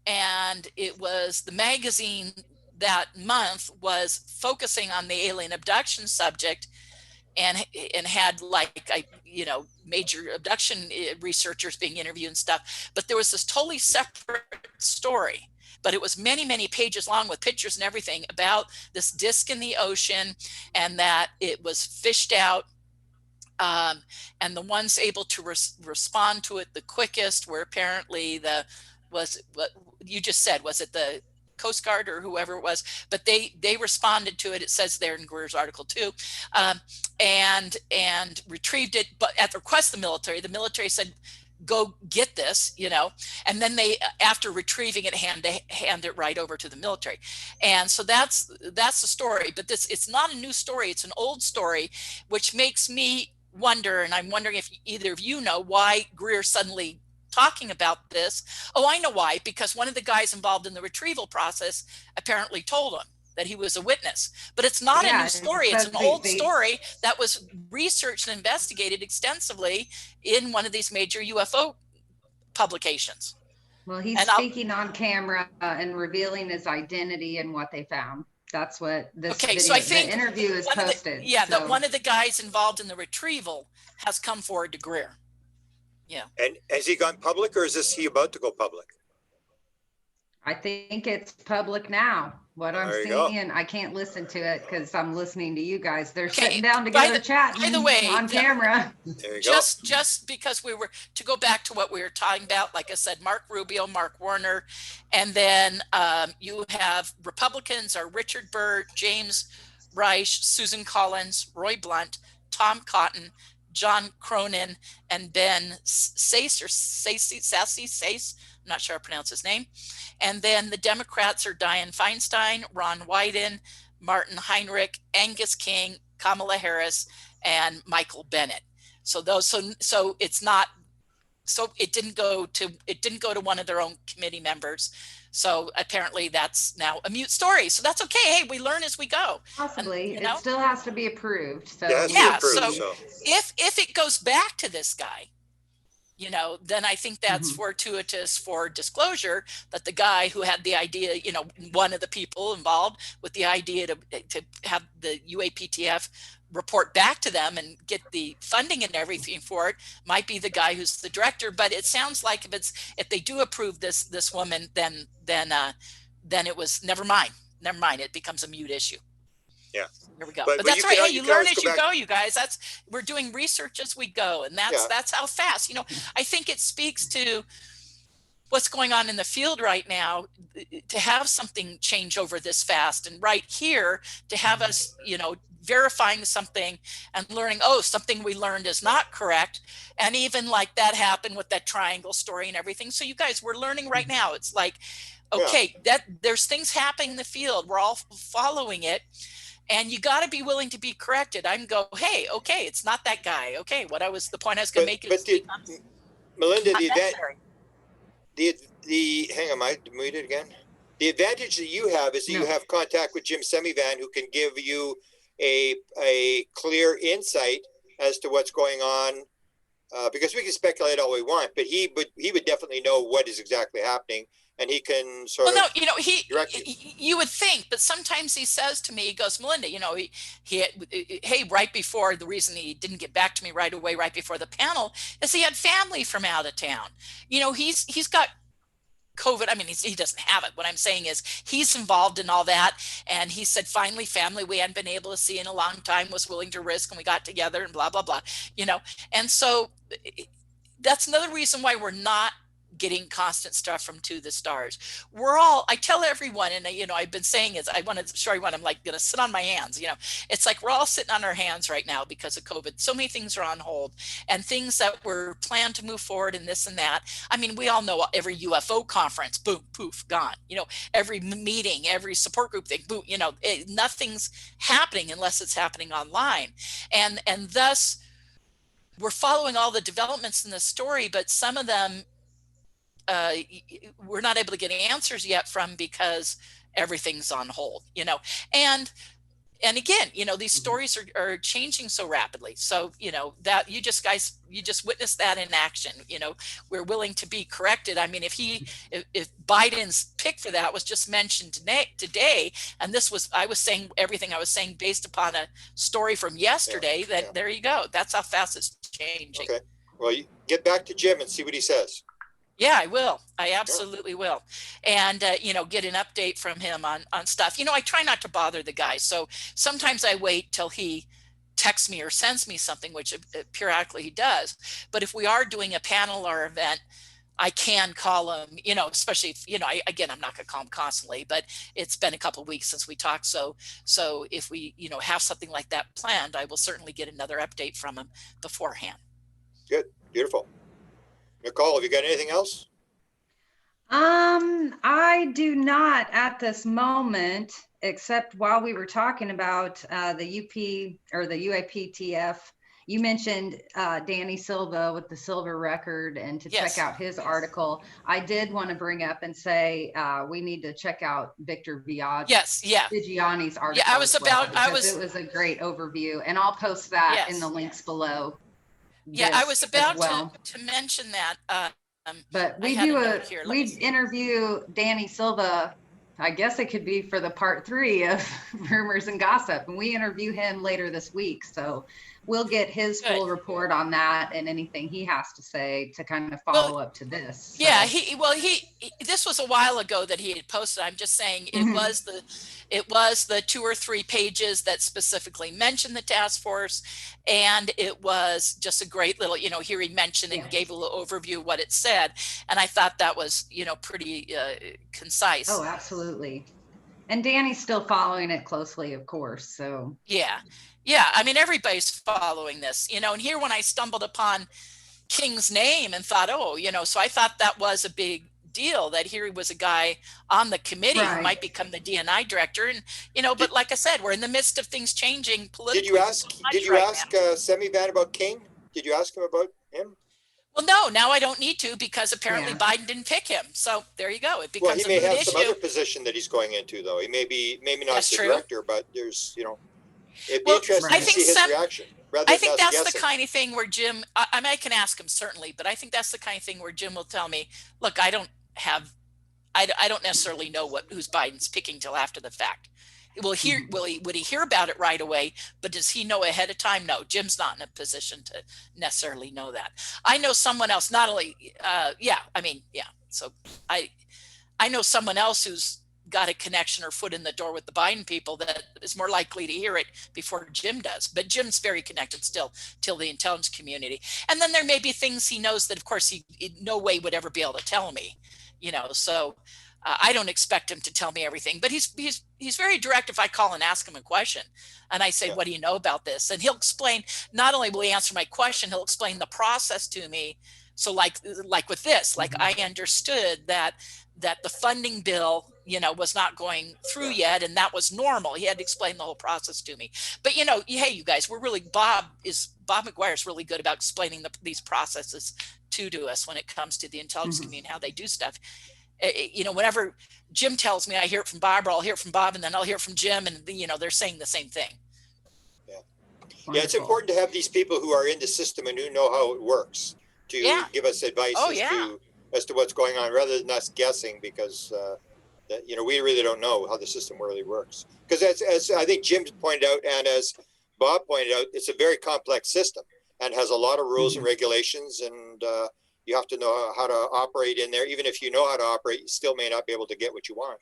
Speaker 3: And it was the magazine that month was focusing on the alien abduction subject, and had major abduction researchers being interviewed and stuff. But there was this totally separate story, but it was many pages long with pictures and everything about this disc in the ocean, and that it was fished out. And the ones able to respond to it the quickest were apparently what you just said, was it the Coast Guard or whoever it was, but they responded to it. It says there in Greer's article too, and retrieved it, but at the request of the military said, "Go get this," and then they, after retrieving it, hand it right over to the military. And so that's the story. But it's not a new story; it's an old story, which makes me wonder. And I'm wondering if either of you know why Greer suddenly talking about this. Oh, I know why. Because one of the guys involved in the retrieval process apparently told him that he was a witness. But it's not a new story. It's an old story that was researched and investigated extensively in one of these major UFO publications.
Speaker 2: Well, he's speaking on camera and revealing his identity and what they found. That's what this video, so I think the interview is posted.
Speaker 3: That one of the guys involved in the retrieval has come forward to Greer. Yeah.
Speaker 1: And has he gone public, or is he about to go public?
Speaker 2: I think it's public now. What I'm seeing, I can't listen to it because I'm listening to you guys. They're sitting down together chatting by the way, on camera.
Speaker 1: There you go.
Speaker 3: Just because we were, to go back to what we were talking about, like I said, Mark Rubio, Mark Warner, and then you have Republicans are Richard Burr, James Reich, Susan Collins, Roy Blunt, Tom Cotton, John Cronin, and Ben Sasse, I'm not sure how to pronounce his name. And then the Democrats are Dianne Feinstein, Ron Wyden, Martin Heinrich, Angus King, Kamala Harris, and Michael Bennett. So it's not, so it didn't go to one of their own committee members. So apparently that's now a mute story. So that's okay. Hey, we learn as we go.
Speaker 2: Possibly. It still has to be approved. So
Speaker 3: if it goes back to this guy, then I think that's fortuitous for disclosure, that the guy who had the idea, one of the people involved with the idea to have the UAPTF report back to them and get the funding and everything for it might be the guy who's the director. But it sounds like if they do approve this woman, then it was never mind. It becomes a mute issue.
Speaker 1: Yeah.
Speaker 3: Here we go. But that's right. Hey, you learn as you go, you guys. We're doing research as we go, and that's how fast. I think it speaks to what's going on in the field right now, to have something change over this fast, and right here to have us, verifying something and learning, something we learned is not correct. And even like that happened with that triangle story and everything. So you guys, we're learning right now. It's like, okay, that there's things happening in the field. We're all following it. And you got to be willing to be corrected. I can go, hey, okay, it's not that guy. Okay, the point I was going to make is
Speaker 1: Melinda, the event, hang on, am I muted again? The advantage that you have is that you have contact with Jim Semivan, who can give you a clear insight as to what's going on. Because we can speculate all we want, but he would definitely know what is exactly happening, and he can sort of direct you.
Speaker 3: You would think, but sometimes he says to me, he goes, Melinda, hey, right before, the reason he didn't get back to me right away, right before the panel, is he had family from out of town. He's got COVID. I mean, he doesn't have it. What I'm saying is he's involved in all that. And he said, finally, family we hadn't been able to see in a long time was willing to risk, and we got together and blah, blah, blah, And so that's another reason why we're not getting constant stuff from To the Stars. I tell everyone, and I've been saying is, I want to show everyone, I'm like going to sit on my hands. It's like we're all sitting on our hands right now because of COVID. So many things are on hold, and things that were planned to move forward and this and that. I mean, we all know every UFO conference, boom, poof, gone. Every meeting, every support group thing, boom. Nothing's happening unless it's happening online, and thus we're following all the developments in the story, but some of them we're not able to get answers yet from, because everything's on hold, and again, these stories are changing so rapidly. So, that you just witnessed that in action. We're willing to be corrected. I mean, if Biden's pick for that was just mentioned today, and I was saying everything I was saying based upon a story from yesterday, there you go. That's how fast it's changing.
Speaker 1: Okay. Well, you get back to Jim and see what he says.
Speaker 3: Yeah, I will. I absolutely will. And, get an update from him on stuff. I try not to bother the guy. So sometimes I wait till he texts me or sends me something, which periodically he does. But if we are doing a panel or event, I can call him, especially if, I'm not going to call him constantly, but it's been a couple of weeks since we talked. So if we, have something like that planned, I will certainly get another update from him beforehand.
Speaker 1: Good. Beautiful. Nicole, have you got anything else?
Speaker 2: I do not at this moment, except while we were talking about the UP or the UAPTF, you mentioned Danny Silva with the silver record, and to check out his article. I did want to bring up and say we need to check out Victor Vigiani's article.
Speaker 3: Yeah,
Speaker 2: it was a great overview, and I'll post that in the links below.
Speaker 3: Yeah, I was about to mention that.
Speaker 2: But we interview Danny Silva. I guess it could be for the part 3 of Rumors and Gossip, and we interview him later this week. So we'll get his full report on that and anything he has to say to kind of follow up to this. So.
Speaker 3: Yeah, this was a while ago that he had posted. I'm just saying it was the 2 or 3 pages that specifically mentioned the task force, and it was just a great little, here he mentioned and gave a little overview of what it said, and I thought that was, pretty concise.
Speaker 2: Oh, absolutely. And Danny's still following it closely, of course. So yeah, I mean, everybody's following this, and here when I stumbled upon King's name and thought, so I thought that was a big deal, that here he was a guy on the committee who might become the DNI director, and but like I said, we're in the midst of things changing politically.
Speaker 1: Did you ask Semivan about King? Did you ask him about him?
Speaker 3: Well, no, now I don't need to, because apparently Biden didn't pick him. So there you go. It becomes
Speaker 1: he may have some other position that he's going into, though. He maybe not the director, but there's, it'd be interesting to see his reaction.
Speaker 3: I think that's the kind of thing where Jim, I can ask him certainly, but I think that's the kind of thing where Jim will tell me, look, I don't necessarily know who's Biden's picking till after the fact. Would he hear about it right away? But does he know ahead of time? No, Jim's not in a position to necessarily know that. I know someone else, not only, So I know someone else who's got a connection or foot in the door with the Biden people that is more likely to hear it before Jim does. But Jim's very connected still to the intelligence community. And then there may be things he knows that, of course, he in no way would ever be able to tell me, so I don't expect him to tell me everything, but he's very direct if I call and ask him a question and I say, what do you know about this? And he'll explain, not only will he answer my question, he'll explain the process to me. So like with this, I understood that the funding bill, was not going through yet, and that was normal. He had to explain the whole process to me. But, hey, you guys, Bob McGuire is really good about explaining these processes to us when it comes to the intelligence community, how they do stuff.
Speaker 2: Mm-hmm.
Speaker 3: Whenever Jim tells me, I hear it from Barbara, I'll hear it from Bob, and then I'll hear it from Jim, and they're saying the same thing.
Speaker 1: Yeah.
Speaker 2: Wonderful.
Speaker 1: Yeah, it's important to have these people who are in the system and who know how it works to give us advice as to what's going on, rather than us guessing, because we really don't know how the system really works. Because as I think Jim pointed out, and as Bob pointed out, it's a very complex system and has a lot of rules and regulations, and you have to know how to operate in there. Even if you know how to operate, you still may not be able to get what you want.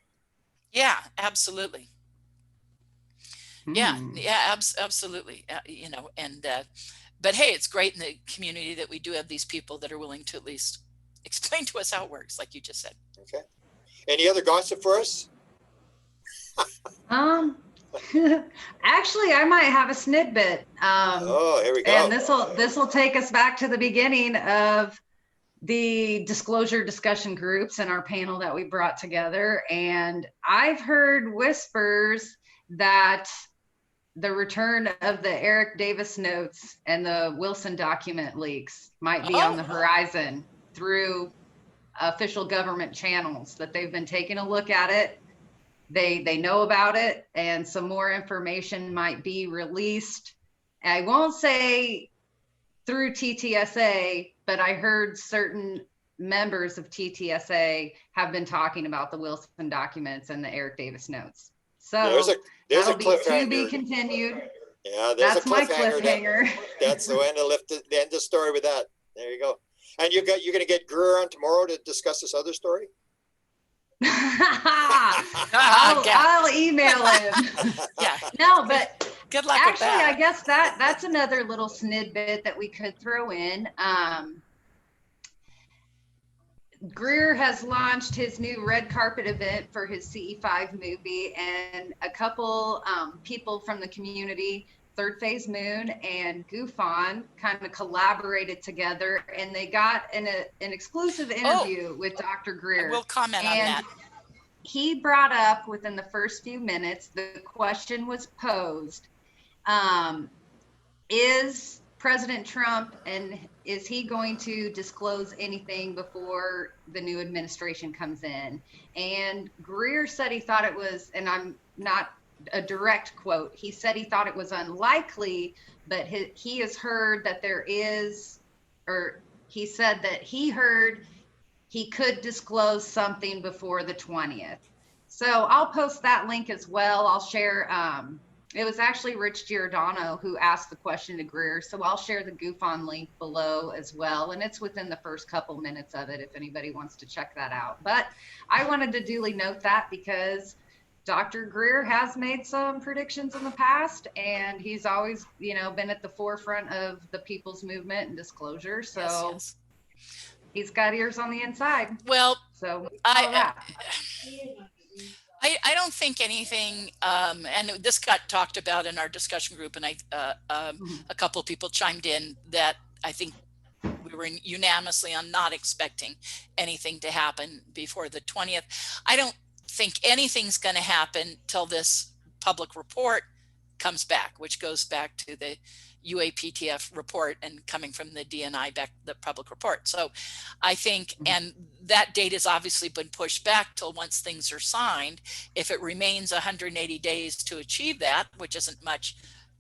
Speaker 3: Yeah, absolutely. Yeah, absolutely. But hey, it's great in the community that we do have these people that are willing to at least explain to us how it works, like you just said.
Speaker 1: Okay. Any other gossip for us?
Speaker 2: Actually, I might have a snippet.
Speaker 1: Here we go.
Speaker 2: And this will take us back to the beginning of the disclosure discussion groups and our panel that we brought together. And I've heard whispers that the return of the Eric Davis notes and the Wilson document leaks might be on the horizon through official government channels, that they've been taking a look at it. They know about it, and some more information might be released. I won't say through TTSA, but I heard certain members of TTSA have been talking about the Wilson documents and the Eric Davis notes. So
Speaker 1: there's
Speaker 2: that'll
Speaker 1: a cliffhanger.
Speaker 2: be to be continued.
Speaker 1: Yeah, there's
Speaker 2: That's my cliffhanger.
Speaker 1: That's the end of the end of the story with that. There you go. And you're going to get Greer on tomorrow to discuss this other story?
Speaker 2: I'll email him.
Speaker 3: Yeah.
Speaker 2: No, but
Speaker 3: good luck
Speaker 2: actually,
Speaker 3: with that.
Speaker 2: I guess that's another little snippet that we could throw in. Greer has launched his new red carpet event for his CE5 movie, and a couple people from the community, Third Phase Moon and Goofon, kind of collaborated together, and they got an exclusive interview with Dr. Greer.
Speaker 3: We'll comment on that.
Speaker 2: He brought up, within the first few minutes, the question was posed, is President Trump, and is he going to disclose anything before the new administration comes in? And Greer said he thought it was, and I'm not a direct quote, he said he thought it was unlikely, but he has heard that there is, or he said that he heard he could disclose something before the 20th. So I'll post that link as well. I'll share, it was actually Rich Giordano who asked the question to Greer. So I'll share the Goofon link below as well. And it's within the first couple minutes of it, if anybody wants to check that out. But I wanted to duly note that because Dr. Greer has made some predictions in the past, and he's always, been at the forefront of the people's movement and disclosure. So
Speaker 3: yes.
Speaker 2: He's got ears on the inside.
Speaker 3: Well,
Speaker 2: so
Speaker 3: I don't think anything, and this got talked about in our discussion group, and a couple of people chimed in that I think we were unanimously on not expecting anything to happen before the 20th. I don't think anything's going to happen till this public report comes back, which goes back to the UAPTF report and coming from the DNI back, the public report. So I think, and that date has obviously been pushed back till once things are signed. If it remains 180 days to achieve that, which isn't much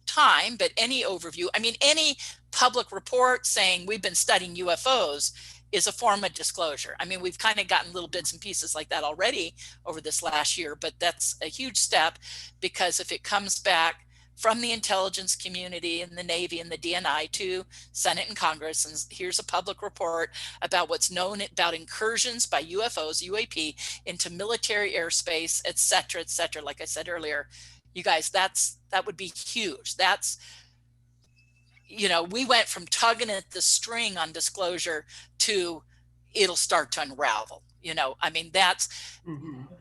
Speaker 3: time, but any overview, I mean, any public report saying we've been studying UFOs is a form of disclosure. I mean, we've kind of gotten little bits and pieces like that already over this last year, but that's a huge step, because if it comes back from the intelligence community and the Navy and the DNI to Senate and Congress, and here's a public report about what's known about incursions by UFOs, UAP, into military airspace, et cetera, like I said earlier, you guys, that would be huge. That's, we went from tugging at the string on disclosure to it'll start to unravel. I mean, that's,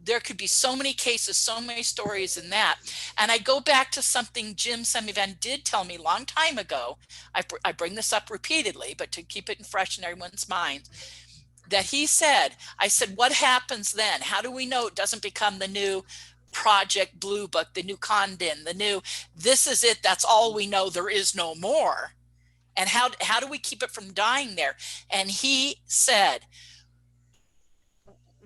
Speaker 3: there could be so many cases, so many stories in that. And I go back to something Jim Semivan did tell me a long time ago. I bring this up repeatedly, but to keep it fresh in everyone's mind, that he said, I said, what happens then? How do we know it doesn't become the new Project Blue Book, the new Condon, the new, this is it, that's all we know, there is no more? And how do we keep it from dying there? And he said,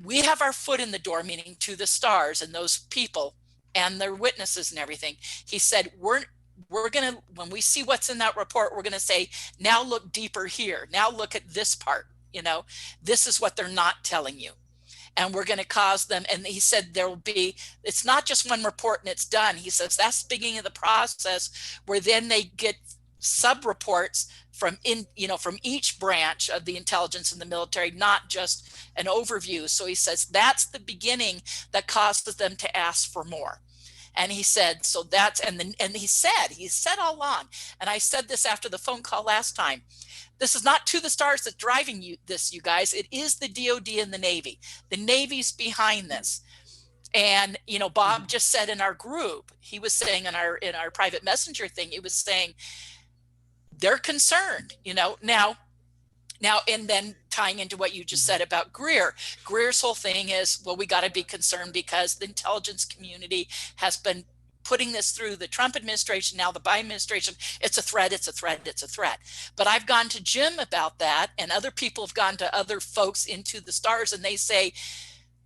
Speaker 3: we have our foot in the door, meaning To the Stars and those people and their witnesses and everything. He said, we're going to, when we see what's in that report, we're going to say, now look deeper here. Now look at this part. You know, this is what they're not telling you. And we're going to cause them. And he said, there will be, it's not just one report and it's done. He says, that's the beginning of the process, where then they get sub reports from from each branch of the intelligence and the military, not just an overview. So he says, that's the beginning that causes them to ask for more. And he said, so that's, and he said all along, and I said this after the phone call last time, this is not To the Stars that's driving you guys. It is the DOD and the Navy. The Navy's behind this. And, Bob just said in our group, he was saying in our private messenger thing, he was saying they're concerned, now, and then tying into what you just said about Greer's whole thing is, well, we got to be concerned because the intelligence community has been putting this through the Trump administration, now the Biden administration. It's a threat, it's a threat, it's a threat. But I've gone to Jim about that, and other people have gone to other folks into the Stars, and they say,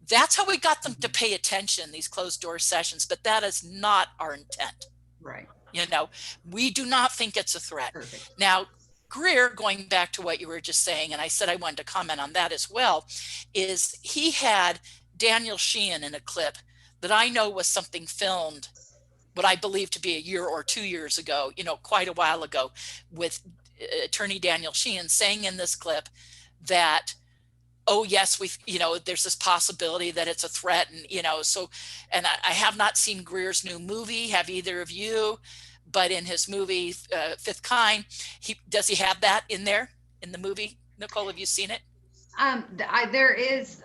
Speaker 3: that's how we got them to pay attention, these closed door sessions, but that is not our intent.
Speaker 2: Right.
Speaker 3: We do not think it's a threat.
Speaker 2: Perfect.
Speaker 3: Now, Greer, going back to what you were just saying, and I said I wanted to comment on that as well, is he had Daniel Sheehan in a clip that I know was something filmed, what I believe to be a year or 2 years ago, quite a while ago, with attorney Daniel Sheehan saying in this clip that, oh yes, there's this possibility that it's a threat. And I have not seen Greer's new movie. Have either of you? But in his movie, Fifth Kind, does he have that in there in the movie? Nicole, have you seen it?
Speaker 2: There is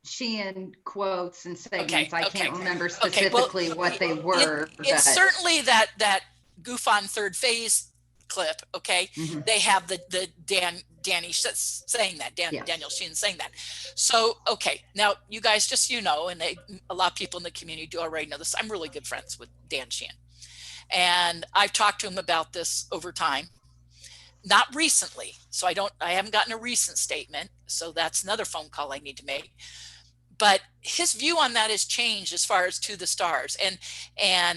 Speaker 2: Sheehan quotes and segments. I can't remember specifically what they were.
Speaker 3: It's certainly that goof on third phase clip. Okay. Mm-hmm. They have the Danny saying that, Daniel Sheehan saying that. So, okay. Now you guys, just, and a lot of people in the community do already know this. I'm really good friends with Dan Sheehan. And I've talked to him about this over time, not recently. So I haven't gotten a recent statement. So that's another phone call I need to make. But his view on that has changed as far as To the Stars. And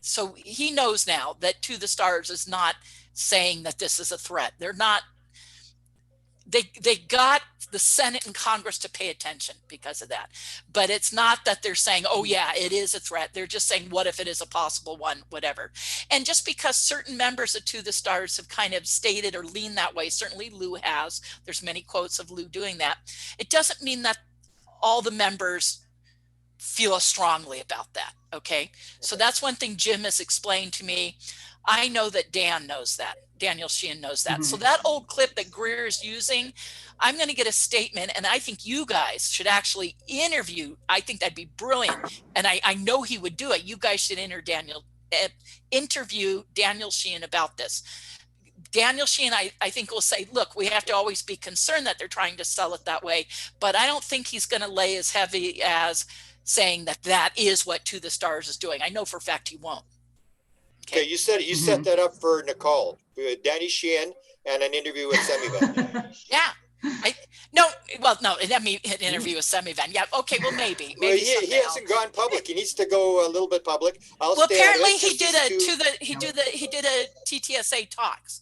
Speaker 3: so he knows now that To the Stars is not saying that this is a threat. They're not, they got the Senate and Congress to pay attention because of that. But it's not that they're saying, oh yeah, it is a threat. They're just saying, what if it is a possible one, whatever. And just because certain members of To the Stars have kind of stated or leaned that way, certainly Lou has, there's many quotes of Lou doing that. It doesn't mean that all the members feel strongly about that. Okay. So that's one thing Jim has explained to me. I know that Dan knows that. Daniel Sheehan knows that. Mm-hmm. So that old clip that Greer is using, I'm going to get a statement, and I think you guys should actually interview. I think that'd be brilliant. And I know he would do it. You guys should interview Daniel Sheehan about this. Daniel Sheehan, I think, will say, look, we have to always be concerned that they're trying to sell it that way. But I don't think he's going to lay as heavy as saying that is what To the Stars is doing. I know for a fact he won't.
Speaker 1: Okay, you said you set that up for Nicole, Danny Sheehan, and an interview with Semivan.
Speaker 3: Yeah. No, an interview with Semivan. Yeah, okay, well, maybe
Speaker 1: well, he hasn't gone public. He needs to go a little bit public.
Speaker 3: Apparently he did a TTSA talks.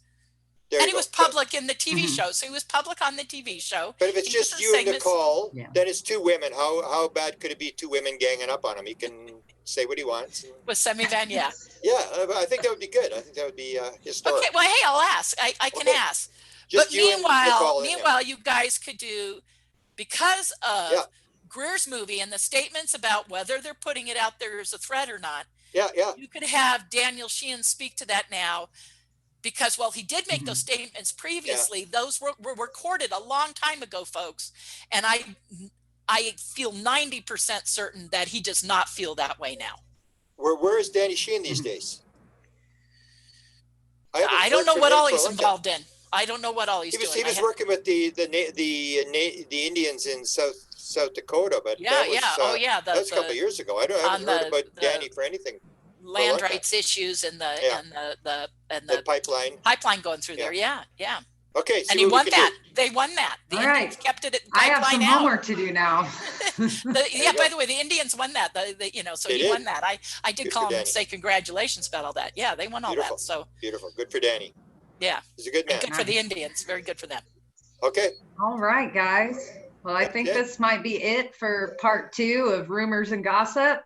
Speaker 3: And he was public in the TV show. So he was public on the TV show.
Speaker 1: But if it's just you and Nicole, then it's two women. How bad could it be, two women ganging up on him? He can say what he wants.
Speaker 3: With Semivan, yeah.
Speaker 1: Yeah, I think that would be good. I think that would be historic.
Speaker 3: Okay, well, hey, I'll ask. I can ask. Just but meanwhile, you guys could do, because of Greer's movie and the statements about whether they're putting it out there as a threat or not.
Speaker 1: Yeah.
Speaker 3: You could have Daniel Sheehan speak to that now. Because he did make those statements previously. Those were recorded a long time ago, folks. And I feel 90% certain that he does not feel that way now.
Speaker 1: Where is Danny Sheehan these days?
Speaker 3: I don't know what all he's involved in. I don't know what all he's doing.
Speaker 1: He was working with the Indians in South Dakota, but that was a couple of years ago. I haven't heard about Danny for anything.
Speaker 3: Land rights issues and the pipeline going through there. Yeah.
Speaker 1: Okay.
Speaker 3: And he won that. They won that. The Indians kept it at
Speaker 2: I have some homework to do now.
Speaker 3: By the way, the Indians won that. So he won that. I did call him and say congratulations about all that. Yeah, they won all that. So
Speaker 1: beautiful. Good for Danny.
Speaker 3: Yeah.
Speaker 1: He's a good man.
Speaker 3: And good for the Indians. Very good for them.
Speaker 1: Okay.
Speaker 2: All right, guys. Well, I think this might be it for part 2 of Rumors and Gossip.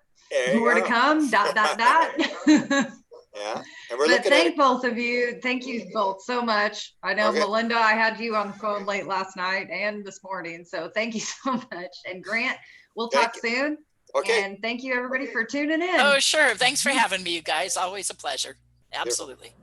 Speaker 2: More to come. ...
Speaker 1: Yeah. And we're
Speaker 2: but thank both of you. Thank you both so much. I know, Melinda, I had you on the phone late last night and this morning. So thank you so much. And Grant, we'll talk soon. Okay. And thank you, everybody, for tuning in.
Speaker 3: Oh, sure. Thanks for having me, you guys. Always a pleasure. Absolutely.